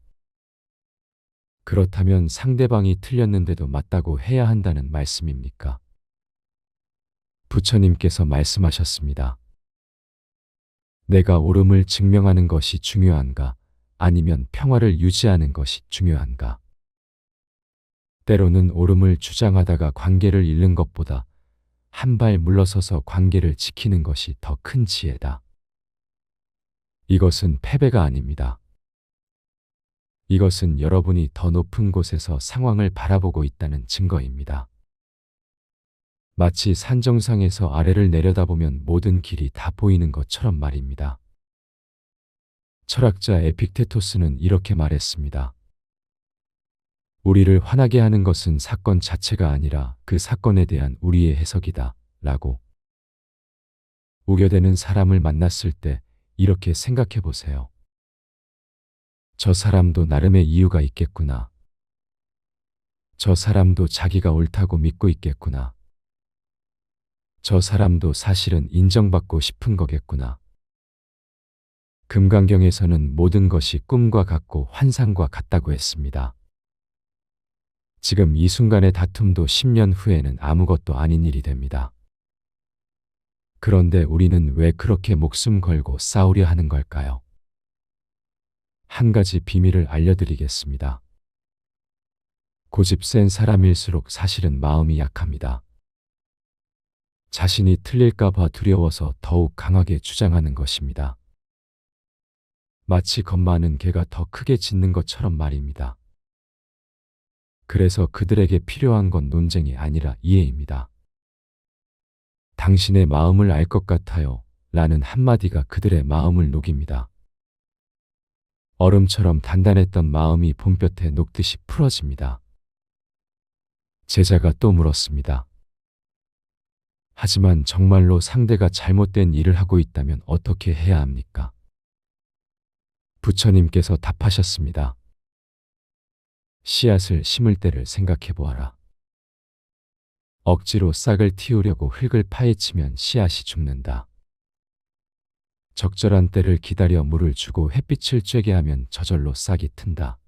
그렇다면 상대방이 틀렸는데도 맞다고 해야 한다는 말씀입니까? 부처님께서 말씀하셨습니다. 내가 옳음을 증명하는 것이 중요한가? 아니면 평화를 유지하는 것이 중요한가? 때로는 옳음을 주장하다가 관계를 잃는 것보다 한 발 물러서서 관계를 지키는 것이 더 큰 지혜다. 이것은 패배가 아닙니다. 이것은 여러분이 더 높은 곳에서 상황을 바라보고 있다는 증거입니다. 마치 산 정상에서 아래를 내려다보면 모든 길이 다 보이는 것처럼 말입니다. 철학자 에픽테토스는 이렇게 말했습니다. 우리를 화나게 하는 것은 사건 자체가 아니라 그 사건에 대한 우리의 해석이다. 라고. 우겨대는 사람을 만났을 때 이렇게 생각해 보세요. 저 사람도 나름의 이유가 있겠구나. 저 사람도 자기가 옳다고 믿고 있겠구나. 저 사람도 사실은 인정받고 싶은 거겠구나. 금강경에서는 모든 것이 꿈과 같고 환상과 같다고 했습니다. 지금 이 순간의 다툼도 10년 후에는 아무것도 아닌 일이 됩니다. 그런데 우리는 왜 그렇게 목숨 걸고 싸우려 하는 걸까요? 한 가지 비밀을 알려드리겠습니다. 고집 센 사람일수록 사실은 마음이 약합니다. 자신이 틀릴까 봐 두려워서 더욱 강하게 주장하는 것입니다. 마치 겁 많은 개가 더 크게 짖는 것처럼 말입니다. 그래서 그들에게 필요한 건 논쟁이 아니라 이해입니다. 당신의 마음을 알 것 같아요. 라는 한마디가 그들의 마음을 녹입니다. 얼음처럼 단단했던 마음이 봄볕에 녹듯이 풀어집니다. 제자가 또 물었습니다. 하지만 정말로 상대가 잘못된 일을 하고 있다면 어떻게 해야 합니까? 부처님께서 답하셨습니다. 씨앗을 심을 때를 생각해 보아라. 억지로 싹을 틔우려고 흙을 파헤치면 씨앗이 죽는다. 적절한 때를 기다려 물을 주고 햇빛을 쬐게 하면 저절로 싹이 튼다.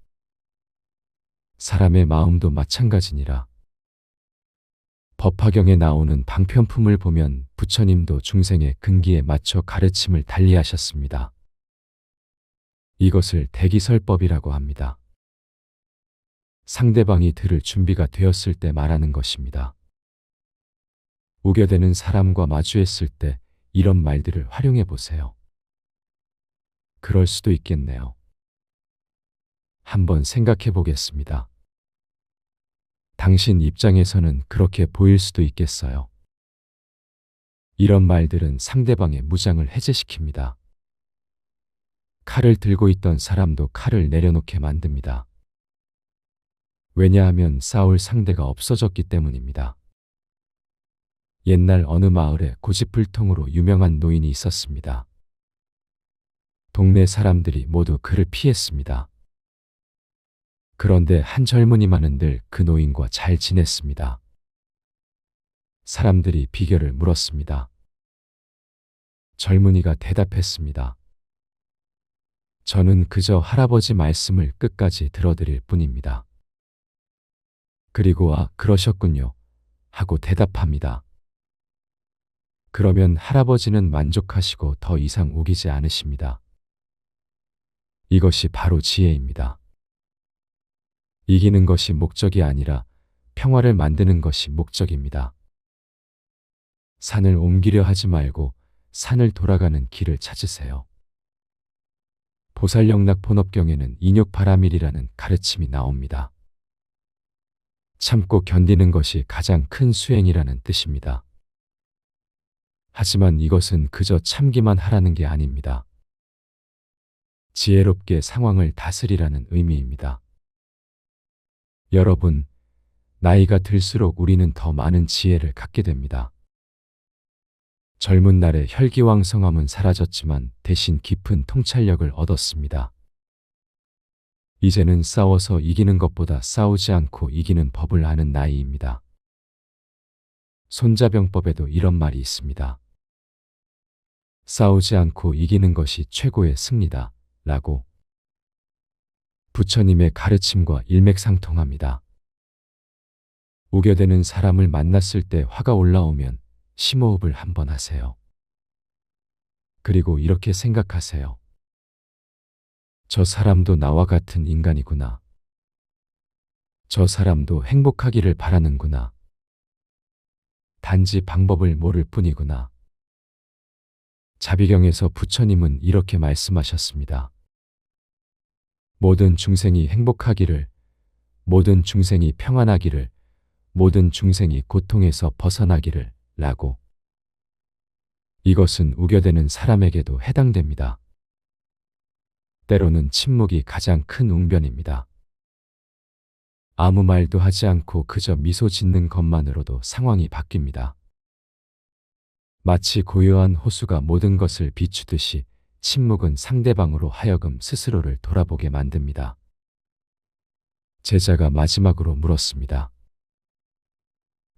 사람의 마음도 마찬가지니라. 법화경에 나오는 방편품을 보면 부처님도 중생의 근기에 맞춰 가르침을 달리하셨습니다. 이것을 대기설법이라고 합니다. 상대방이 들을 준비가 되었을 때 말하는 것입니다. 우겨대는 사람과 마주했을 때 이런 말들을 활용해 보세요. 그럴 수도 있겠네요. 한번 생각해 보겠습니다. 당신 입장에서는 그렇게 보일 수도 있겠어요. 이런 말들은 상대방의 무장을 해제시킵니다. 칼을 들고 있던 사람도 칼을 내려놓게 만듭니다. 왜냐하면 싸울 상대가 없어졌기 때문입니다. 옛날 어느 마을에 고집불통으로 유명한 노인이 있었습니다. 동네 사람들이 모두 그를 피했습니다. 그런데 한 젊은이만은 늘 그 노인과 잘 지냈습니다. 사람들이 비결을 물었습니다. 젊은이가 대답했습니다. 저는 그저 할아버지 말씀을 끝까지 들어드릴 뿐입니다. 그리고 그러셨군요 하고 대답합니다. 그러면 할아버지는 만족하시고 더 이상 우기지 않으십니다. 이것이 바로 지혜입니다. 이기는 것이 목적이 아니라 평화를 만드는 것이 목적입니다. 산을 옮기려 하지 말고 산을 돌아가는 길을 찾으세요. 보살영락본업경에는 인욕바라밀이라는 가르침이 나옵니다. 참고 견디는 것이 가장 큰 수행이라는 뜻입니다. 하지만 이것은 그저 참기만 하라는 게 아닙니다. 지혜롭게 상황을 다스리라는 의미입니다. 여러분, 나이가 들수록 우리는 더 많은 지혜를 갖게 됩니다. 젊은 날의 혈기왕성함은 사라졌지만 대신 깊은 통찰력을 얻었습니다. 이제는 싸워서 이기는 것보다 싸우지 않고 이기는 법을 아는 나이입니다. 손자병법에도 이런 말이 있습니다. 싸우지 않고 이기는 것이 최고의 승리다 라고. 부처님의 가르침과 일맥상통합니다. 우겨대는 사람을 만났을 때 화가 올라오면 심호흡을 한번 하세요. 그리고 이렇게 생각하세요. 저 사람도 나와 같은 인간이구나. 저 사람도 행복하기를 바라는구나. 단지 방법을 모를 뿐이구나. 자비경에서 부처님은 이렇게 말씀하셨습니다. 모든 중생이 행복하기를, 모든 중생이 평안하기를, 모든 중생이 고통에서 벗어나기를 라고. 이것은 우겨대는 사람에게도 해당됩니다. 때로는 침묵이 가장 큰 웅변입니다. 아무 말도 하지 않고 그저 미소 짓는 것만으로도 상황이 바뀝니다. 마치 고요한 호수가 모든 것을 비추듯이 침묵은 상대방으로 하여금 스스로를 돌아보게 만듭니다. 제자가 마지막으로 물었습니다.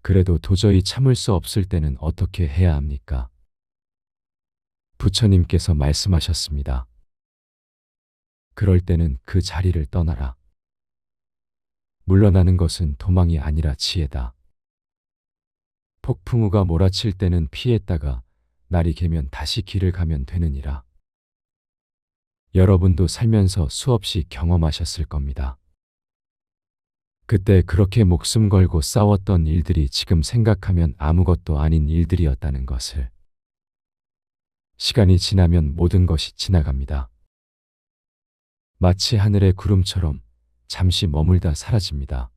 그래도 도저히 참을 수 없을 때는 어떻게 해야 합니까? 부처님께서 말씀하셨습니다. 그럴 때는 그 자리를 떠나라. 물러나는 것은 도망이 아니라 지혜다. 폭풍우가 몰아칠 때는 피했다가 날이 개면 다시 길을 가면 되느니라. 여러분도 살면서 수없이 경험하셨을 겁니다. 그때 그렇게 목숨 걸고 싸웠던 일들이 지금 생각하면 아무것도 아닌 일들이었다는 것을. 시간이 지나면 모든 것이 지나갑니다. 마치 하늘의 구름처럼 잠시 머물다 사라집니다.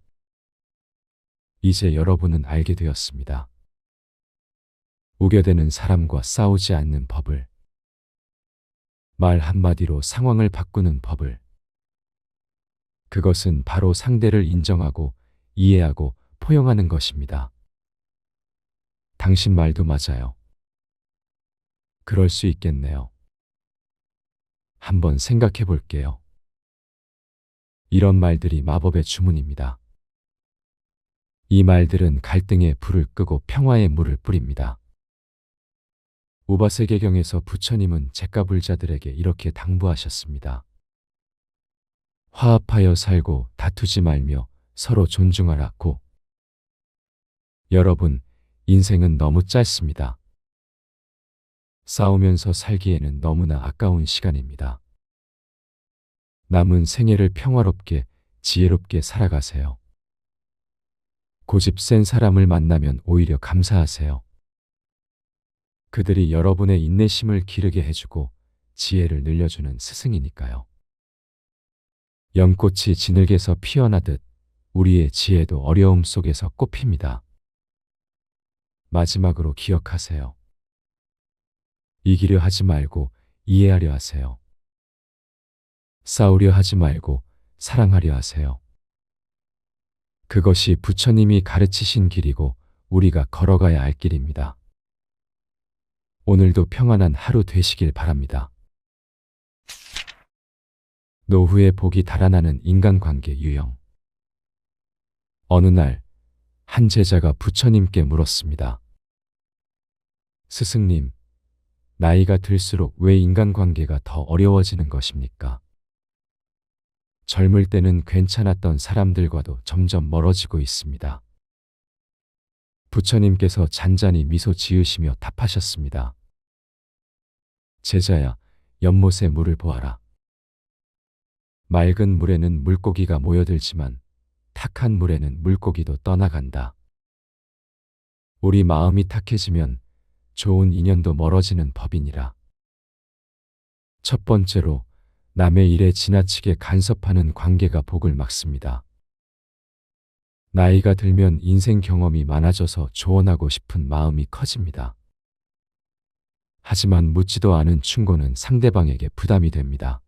이제 여러분은 알게 되었습니다. 우겨대는 사람과 싸우지 않는 법을. 말 한마디로 상황을 바꾸는 법을. 그것은 바로 상대를 인정하고 이해하고 포용하는 것입니다. 당신 말도 맞아요. 그럴 수 있겠네요. 한번 생각해 볼게요. 이런 말들이 마법의 주문입니다. 이 말들은 갈등에 불을 끄고 평화의 물을 뿌립니다. 우바세계경에서 부처님은 잿가불자들에게 이렇게 당부하셨습니다. 화합하여 살고 다투지 말며 서로 존중하라고. 여러분, 인생은 너무 짧습니다. 싸우면서 살기에는 너무나 아까운 시간입니다. 남은 생애를 평화롭게, 지혜롭게 살아가세요. 고집 센 사람을 만나면 오히려 감사하세요. 그들이 여러분의 인내심을 기르게 해주고 지혜를 늘려주는 스승이니까요. 연꽃이 진흙에서 피어나듯 우리의 지혜도 어려움 속에서 꽃핍니다. 마지막으로 기억하세요. 이기려 하지 말고 이해하려 하세요. 싸우려 하지 말고 사랑하려 하세요. 그것이 부처님이 가르치신 길이고 우리가 걸어가야 할 길입니다. 오늘도 평안한 하루 되시길 바랍니다. 노후의 복이 달아나는 인간관계 유형. 어느 날, 한 제자가 부처님께 물었습니다. 스승님, 나이가 들수록 왜 인간관계가 더 어려워지는 것입니까? 젊을 때는 괜찮았던 사람들과도 점점 멀어지고 있습니다. 부처님께서 잔잔히 미소 지으시며 답하셨습니다. 제자야, 연못의 물을 보아라. 맑은 물에는 물고기가 모여들지만 탁한 물에는 물고기도 떠나간다. 우리 마음이 탁해지면 좋은 인연도 멀어지는 법이니라. 첫 번째로, 남의 일에 지나치게 간섭하는 관계가 복을 막습니다. 나이가 들면 인생 경험이 많아져서 조언하고 싶은 마음이 커집니다. 하지만 묻지도 않은 충고는 상대방에게 부담이 됩니다.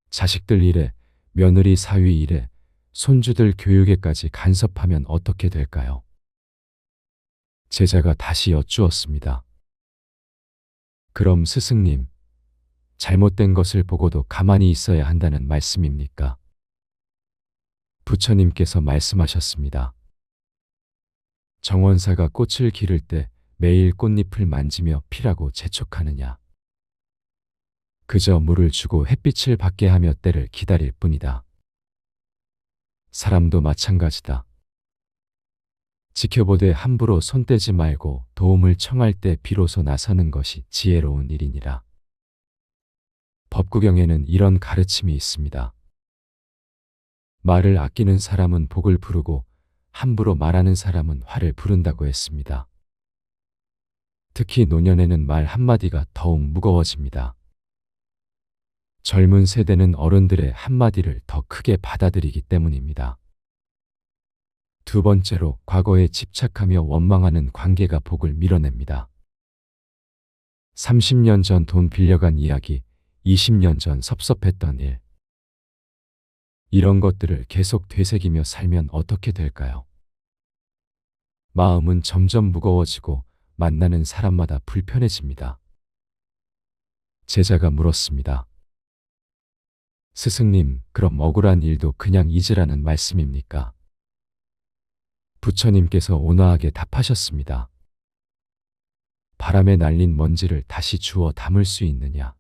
자식들 일에, 며느리 사위 일에, 손주들 교육에까지 간섭하면 어떻게 될까요? 제자가 다시 여쭈었습니다. 그럼 스승님, 잘못된 것을 보고도 가만히 있어야 한다는 말씀입니까? 부처님께서 말씀하셨습니다. 정원사가 꽃을 기를 때 매일 꽃잎을 만지며 피라고 재촉하느냐. 그저 물을 주고 햇빛을 받게 하며 때를 기다릴 뿐이다. 사람도 마찬가지다. 지켜보되 함부로 손대지 말고 도움을 청할 때 비로소 나서는 것이 지혜로운 일이니라. 법구경에는 이런 가르침이 있습니다. 말을 아끼는 사람은 복을 부르고 함부로 말하는 사람은 화를 부른다고 했습니다. 특히 노년에는 말 한마디가 더욱 무거워집니다. 젊은 세대는 어른들의 한마디를 더 크게 받아들이기 때문입니다. 두 번째로, 과거에 집착하며 원망하는 관계가 복을 밀어냅니다. 30년 전 돈 빌려간 이야기, 20년 전 섭섭했던 일. 이런 것들을 계속 되새기며 살면 어떻게 될까요? 마음은 점점 무거워지고 만나는 사람마다 불편해집니다. 제자가 물었습니다. 스승님, 그럼 억울한 일도 그냥 잊으라는 말씀입니까? 부처님께서 온화하게 답하셨습니다. 바람에 날린 먼지를 다시 주워 담을 수 있느냐?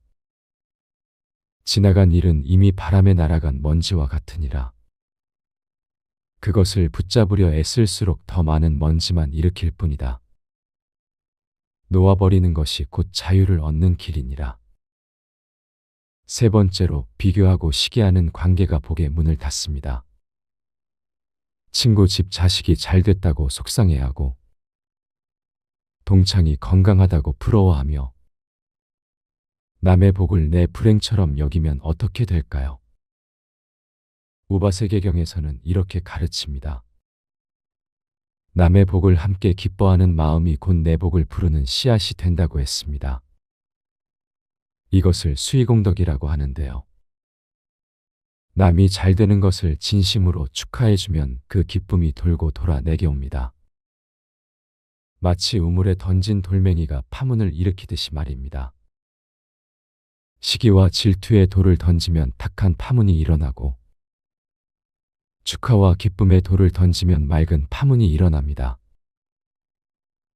지나간 일은 이미 바람에 날아간 먼지와 같으니라. 그것을 붙잡으려 애쓸수록 더 많은 먼지만 일으킬 뿐이다. 놓아버리는 것이 곧 자유를 얻는 길이니라. 세 번째로, 비교하고 시기하는 관계가 복의 문을 닫습니다. 친구 집 자식이 잘 됐다고 속상해하고, 동창이 건강하다고 부러워하며, 남의 복을 내 불행처럼 여기면 어떻게 될까요? 우바세계경에서는 이렇게 가르칩니다. 남의 복을 함께 기뻐하는 마음이 곧 내 복을 부르는 씨앗이 된다고 했습니다. 이것을 수의공덕이라고 하는데요. 남이 잘 되는 것을 진심으로 축하해주면 그 기쁨이 돌고 돌아 내게 옵니다. 마치 우물에 던진 돌멩이가 파문을 일으키듯이 말입니다. 시기와 질투의 돌을 던지면 탁한 파문이 일어나고, 축하와 기쁨의 돌을 던지면 맑은 파문이 일어납니다.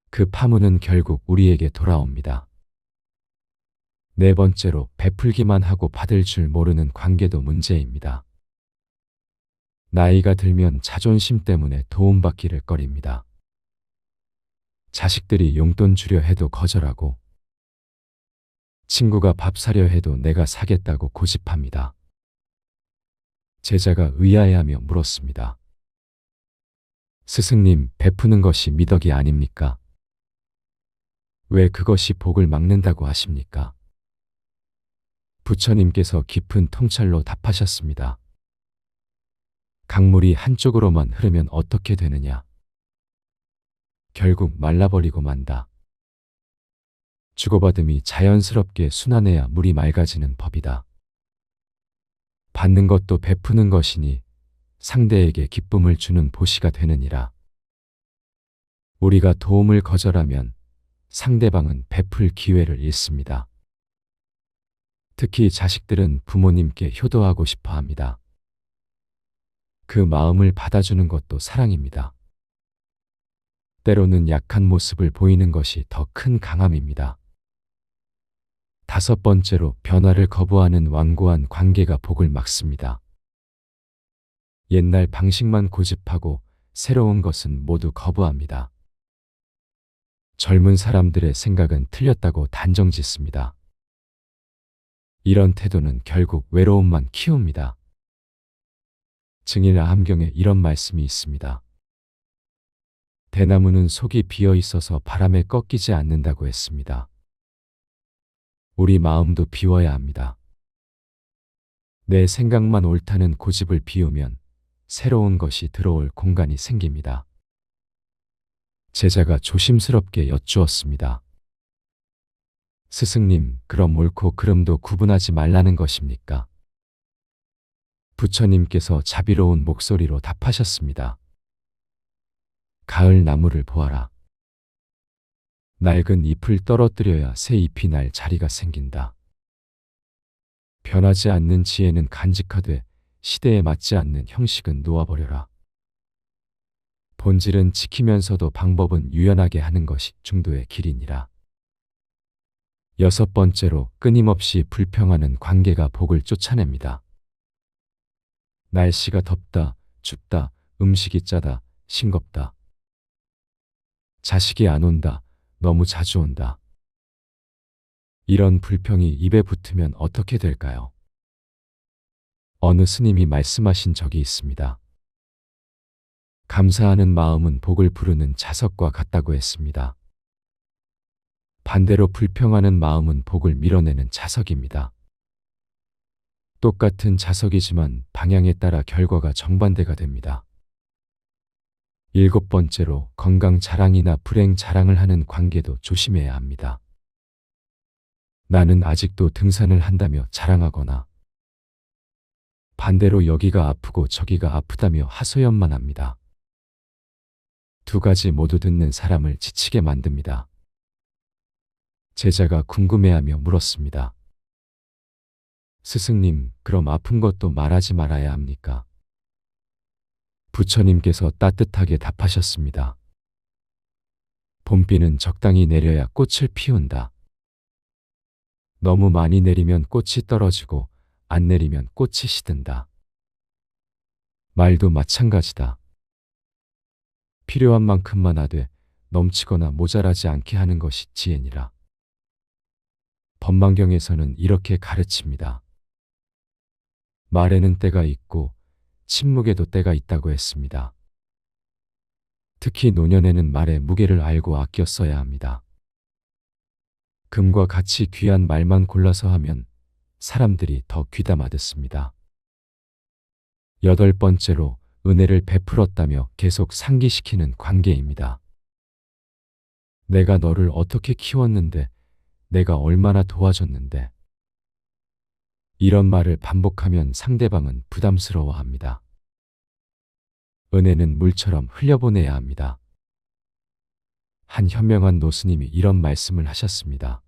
그 파문은 결국 우리에게 돌아옵니다. 네 번째로 베풀기만 하고 받을 줄 모르는 관계도 문제입니다. 나이가 들면 자존심 때문에 도움받기를 꺼립니다. 자식들이 용돈 주려 해도 거절하고 친구가 밥 사려 해도 내가 사겠다고 고집합니다. 제자가 의아해하며 물었습니다. 스승님, 베푸는 것이 미덕이 아닙니까? 왜 그것이 복을 막는다고 하십니까? 부처님께서 깊은 통찰로 답하셨습니다. 강물이 한쪽으로만 흐르면 어떻게 되느냐? 결국 말라버리고 만다. 주고받음이 자연스럽게 순환해야 물이 맑아지는 법이다. 받는 것도 베푸는 것이니 상대에게 기쁨을 주는 보시가 되느니라. 우리가 도움을 거절하면 상대방은 베풀 기회를 잃습니다. 특히 자식들은 부모님께 효도하고 싶어 합니다. 그 마음을 받아주는 것도 사랑입니다. 때로는 약한 모습을 보이는 것이 더 큰 강함입니다. 다섯 번째로 변화를 거부하는 완고한 관계가 복을 막습니다. 옛날 방식만 고집하고 새로운 것은 모두 거부합니다. 젊은 사람들의 생각은 틀렸다고 단정짓습니다. 이런 태도는 결국 외로움만 키웁니다. 증일아함경에 이런 말씀이 있습니다. 대나무는 속이 비어 있어서 바람에 꺾이지 않는다고 했습니다. 우리 마음도 비워야 합니다. 내 생각만 옳다는 고집을 비우면 새로운 것이 들어올 공간이 생깁니다. 제자가 조심스럽게 여쭈었습니다. 스승님, 그럼 옳고 그름도 구분하지 말라는 것입니까? 부처님께서 자비로운 목소리로 답하셨습니다. 가을 나무를 보아라. 낡은 잎을 떨어뜨려야 새 잎이 날 자리가 생긴다. 변하지 않는 지혜는 간직하되 시대에 맞지 않는 형식은 놓아버려라. 본질은 지키면서도 방법은 유연하게 하는 것이 중도의 길이니라. 여섯 번째로 끊임없이 불평하는 관계가 복을 쫓아냅니다. 날씨가 덥다, 춥다, 음식이 짜다, 싱겁다. 자식이 안 온다, 너무 자주 온다. 이런 불평이 입에 붙으면 어떻게 될까요? 어느 스님이 말씀하신 적이 있습니다. 감사하는 마음은 복을 부르는 자석과 같다고 했습니다. 반대로 불평하는 마음은 복을 밀어내는 자석입니다. 똑같은 자석이지만 방향에 따라 결과가 정반대가 됩니다. 일곱 번째로 건강 자랑이나 불행 자랑을 하는 관계도 조심해야 합니다. 나는 아직도 등산을 한다며 자랑하거나 반대로 여기가 아프고 저기가 아프다며 하소연만 합니다. 두 가지 모두 듣는 사람을 지치게 만듭니다. 제자가 궁금해하며 물었습니다. 스승님, 그럼 아픈 것도 말하지 말아야 합니까? 부처님께서 따뜻하게 답하셨습니다. 봄비는 적당히 내려야 꽃을 피운다. 너무 많이 내리면 꽃이 떨어지고 안 내리면 꽃이 시든다. 말도 마찬가지다. 필요한 만큼만 하되 넘치거나 모자라지 않게 하는 것이 지혜니라. 법망경에서는 이렇게 가르칩니다. 말에는 때가 있고 침묵에도 때가 있다고 했습니다. 특히 노년에는 말의 무게를 알고 아껴 써야 합니다. 금과 같이 귀한 말만 골라서 하면 사람들이 더 귀담아 듣습니다. 여덟 번째로 은혜를 베풀었다며 계속 상기시키는 관계입니다. 내가 너를 어떻게 키웠는데, 내가 얼마나 도와줬는데. 이런 말을 반복하면 상대방은 부담스러워합니다. 은혜는 물처럼 흘려보내야 합니다. 한 현명한 노스님이 이런 말씀을 하셨습니다.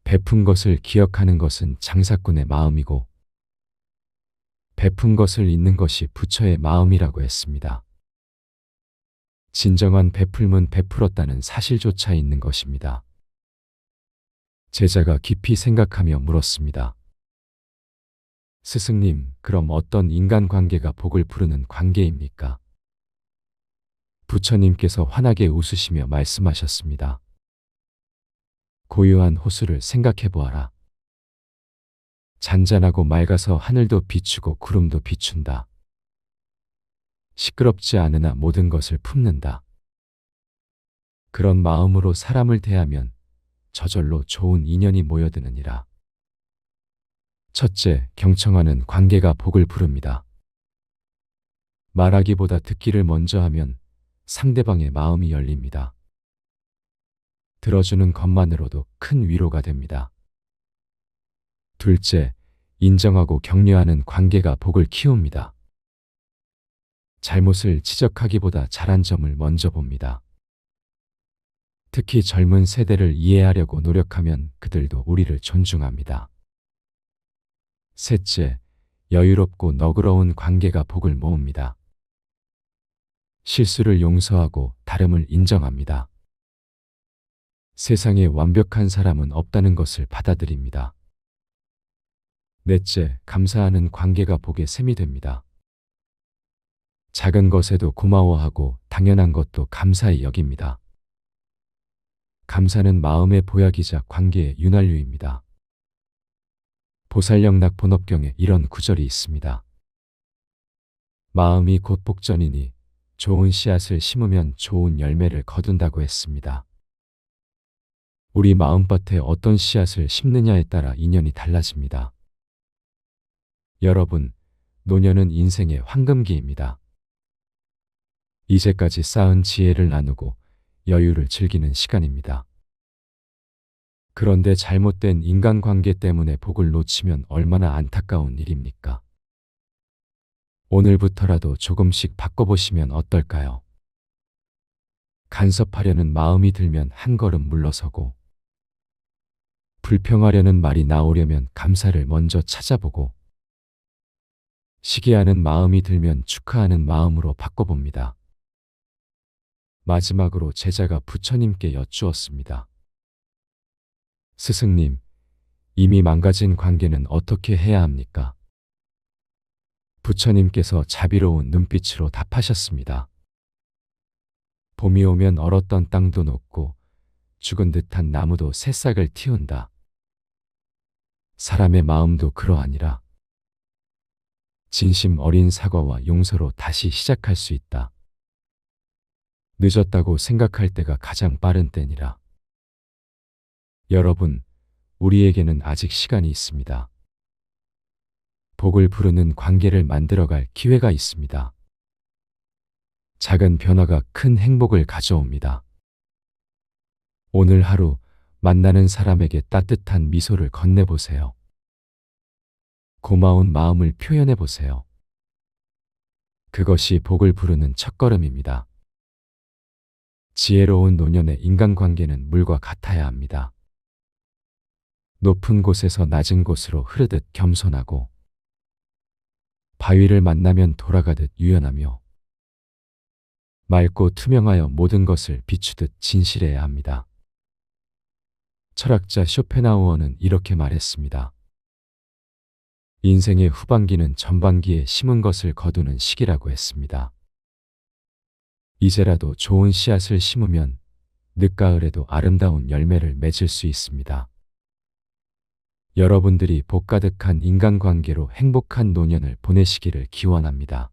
베푼 것을 기억하는 것은 장사꾼의 마음이고 베푼 것을 잇는 것이 부처의 마음이라고 했습니다. 진정한 베풀면 베풀었다는 사실조차 있는 것입니다. 제자가 깊이 생각하며 물었습니다. 스승님, 그럼 어떤 인간관계가 복을 부르는 관계입니까? 부처님께서 환하게 웃으시며 말씀하셨습니다. 고요한 호수를 생각해 보아라. 잔잔하고 맑아서 하늘도 비추고 구름도 비춘다. 시끄럽지 않으나 모든 것을 품는다. 그런 마음으로 사람을 대하면 저절로 좋은 인연이 모여드느니라. 첫째, 경청하는 관계가 복을 부릅니다. 말하기보다 듣기를 먼저 하면 상대방의 마음이 열립니다. 들어주는 것만으로도 큰 위로가 됩니다. 둘째, 인정하고 격려하는 관계가 복을 키웁니다. 잘못을 지적하기보다 잘한 점을 먼저 봅니다. 특히 젊은 세대를 이해하려고 노력하면 그들도 우리를 존중합니다. 셋째, 여유롭고 너그러운 관계가 복을 모읍니다. 실수를 용서하고 다름을 인정합니다. 세상에 완벽한 사람은 없다는 것을 받아들입니다. 넷째, 감사하는 관계가 복의 샘이 됩니다. 작은 것에도 고마워하고 당연한 것도 감사히 여깁니다. 감사는 마음의 보약이자 관계의 윤활유입니다. 보살영락 본업경에 이런 구절이 있습니다. 마음이 곧 복전이니 좋은 씨앗을 심으면 좋은 열매를 거둔다고 했습니다. 우리 마음밭에 어떤 씨앗을 심느냐에 따라 인연이 달라집니다. 여러분, 노년은 인생의 황금기입니다. 이제까지 쌓은 지혜를 나누고 여유를 즐기는 시간입니다. 그런데 잘못된 인간관계 때문에 복을 놓치면 얼마나 안타까운 일입니까? 오늘부터라도 조금씩 바꿔보시면 어떨까요? 간섭하려는 마음이 들면 한 걸음 물러서고, 불평하려는 말이 나오려면 감사를 먼저 찾아보고, 시기하는 마음이 들면 축하하는 마음으로 바꿔봅니다. 마지막으로 제자가 부처님께 여쭈었습니다. 스승님, 이미 망가진 관계는 어떻게 해야 합니까? 부처님께서 자비로운 눈빛으로 답하셨습니다. 봄이 오면 얼었던 땅도 녹고 죽은 듯한 나무도 새싹을 틔운다. 사람의 마음도 그러하니라. 진심 어린 사과와 용서로 다시 시작할 수 있다. 늦었다고 생각할 때가 가장 빠른 때니라. 여러분, 우리에게는 아직 시간이 있습니다. 복을 부르는 관계를 만들어갈 기회가 있습니다. 작은 변화가 큰 행복을 가져옵니다. 오늘 하루 만나는 사람에게 따뜻한 미소를 건네보세요. 고마운 마음을 표현해보세요. 그것이 복을 부르는 첫걸음입니다. 지혜로운 노년의 인간관계는 물과 같아야 합니다. 높은 곳에서 낮은 곳으로 흐르듯 겸손하고, 바위를 만나면 돌아가듯 유연하며, 맑고 투명하여 모든 것을 비추듯 진실해야 합니다. 철학자 쇼펜하우어는 이렇게 말했습니다. 인생의 후반기는 전반기에 심은 것을 거두는 시기라고 했습니다. 이제라도 좋은 씨앗을 심으면 늦가을에도 아름다운 열매를 맺을 수 있습니다. 여러분들이 복 가득한 인간관계로 행복한 노년을 보내시기를 기원합니다.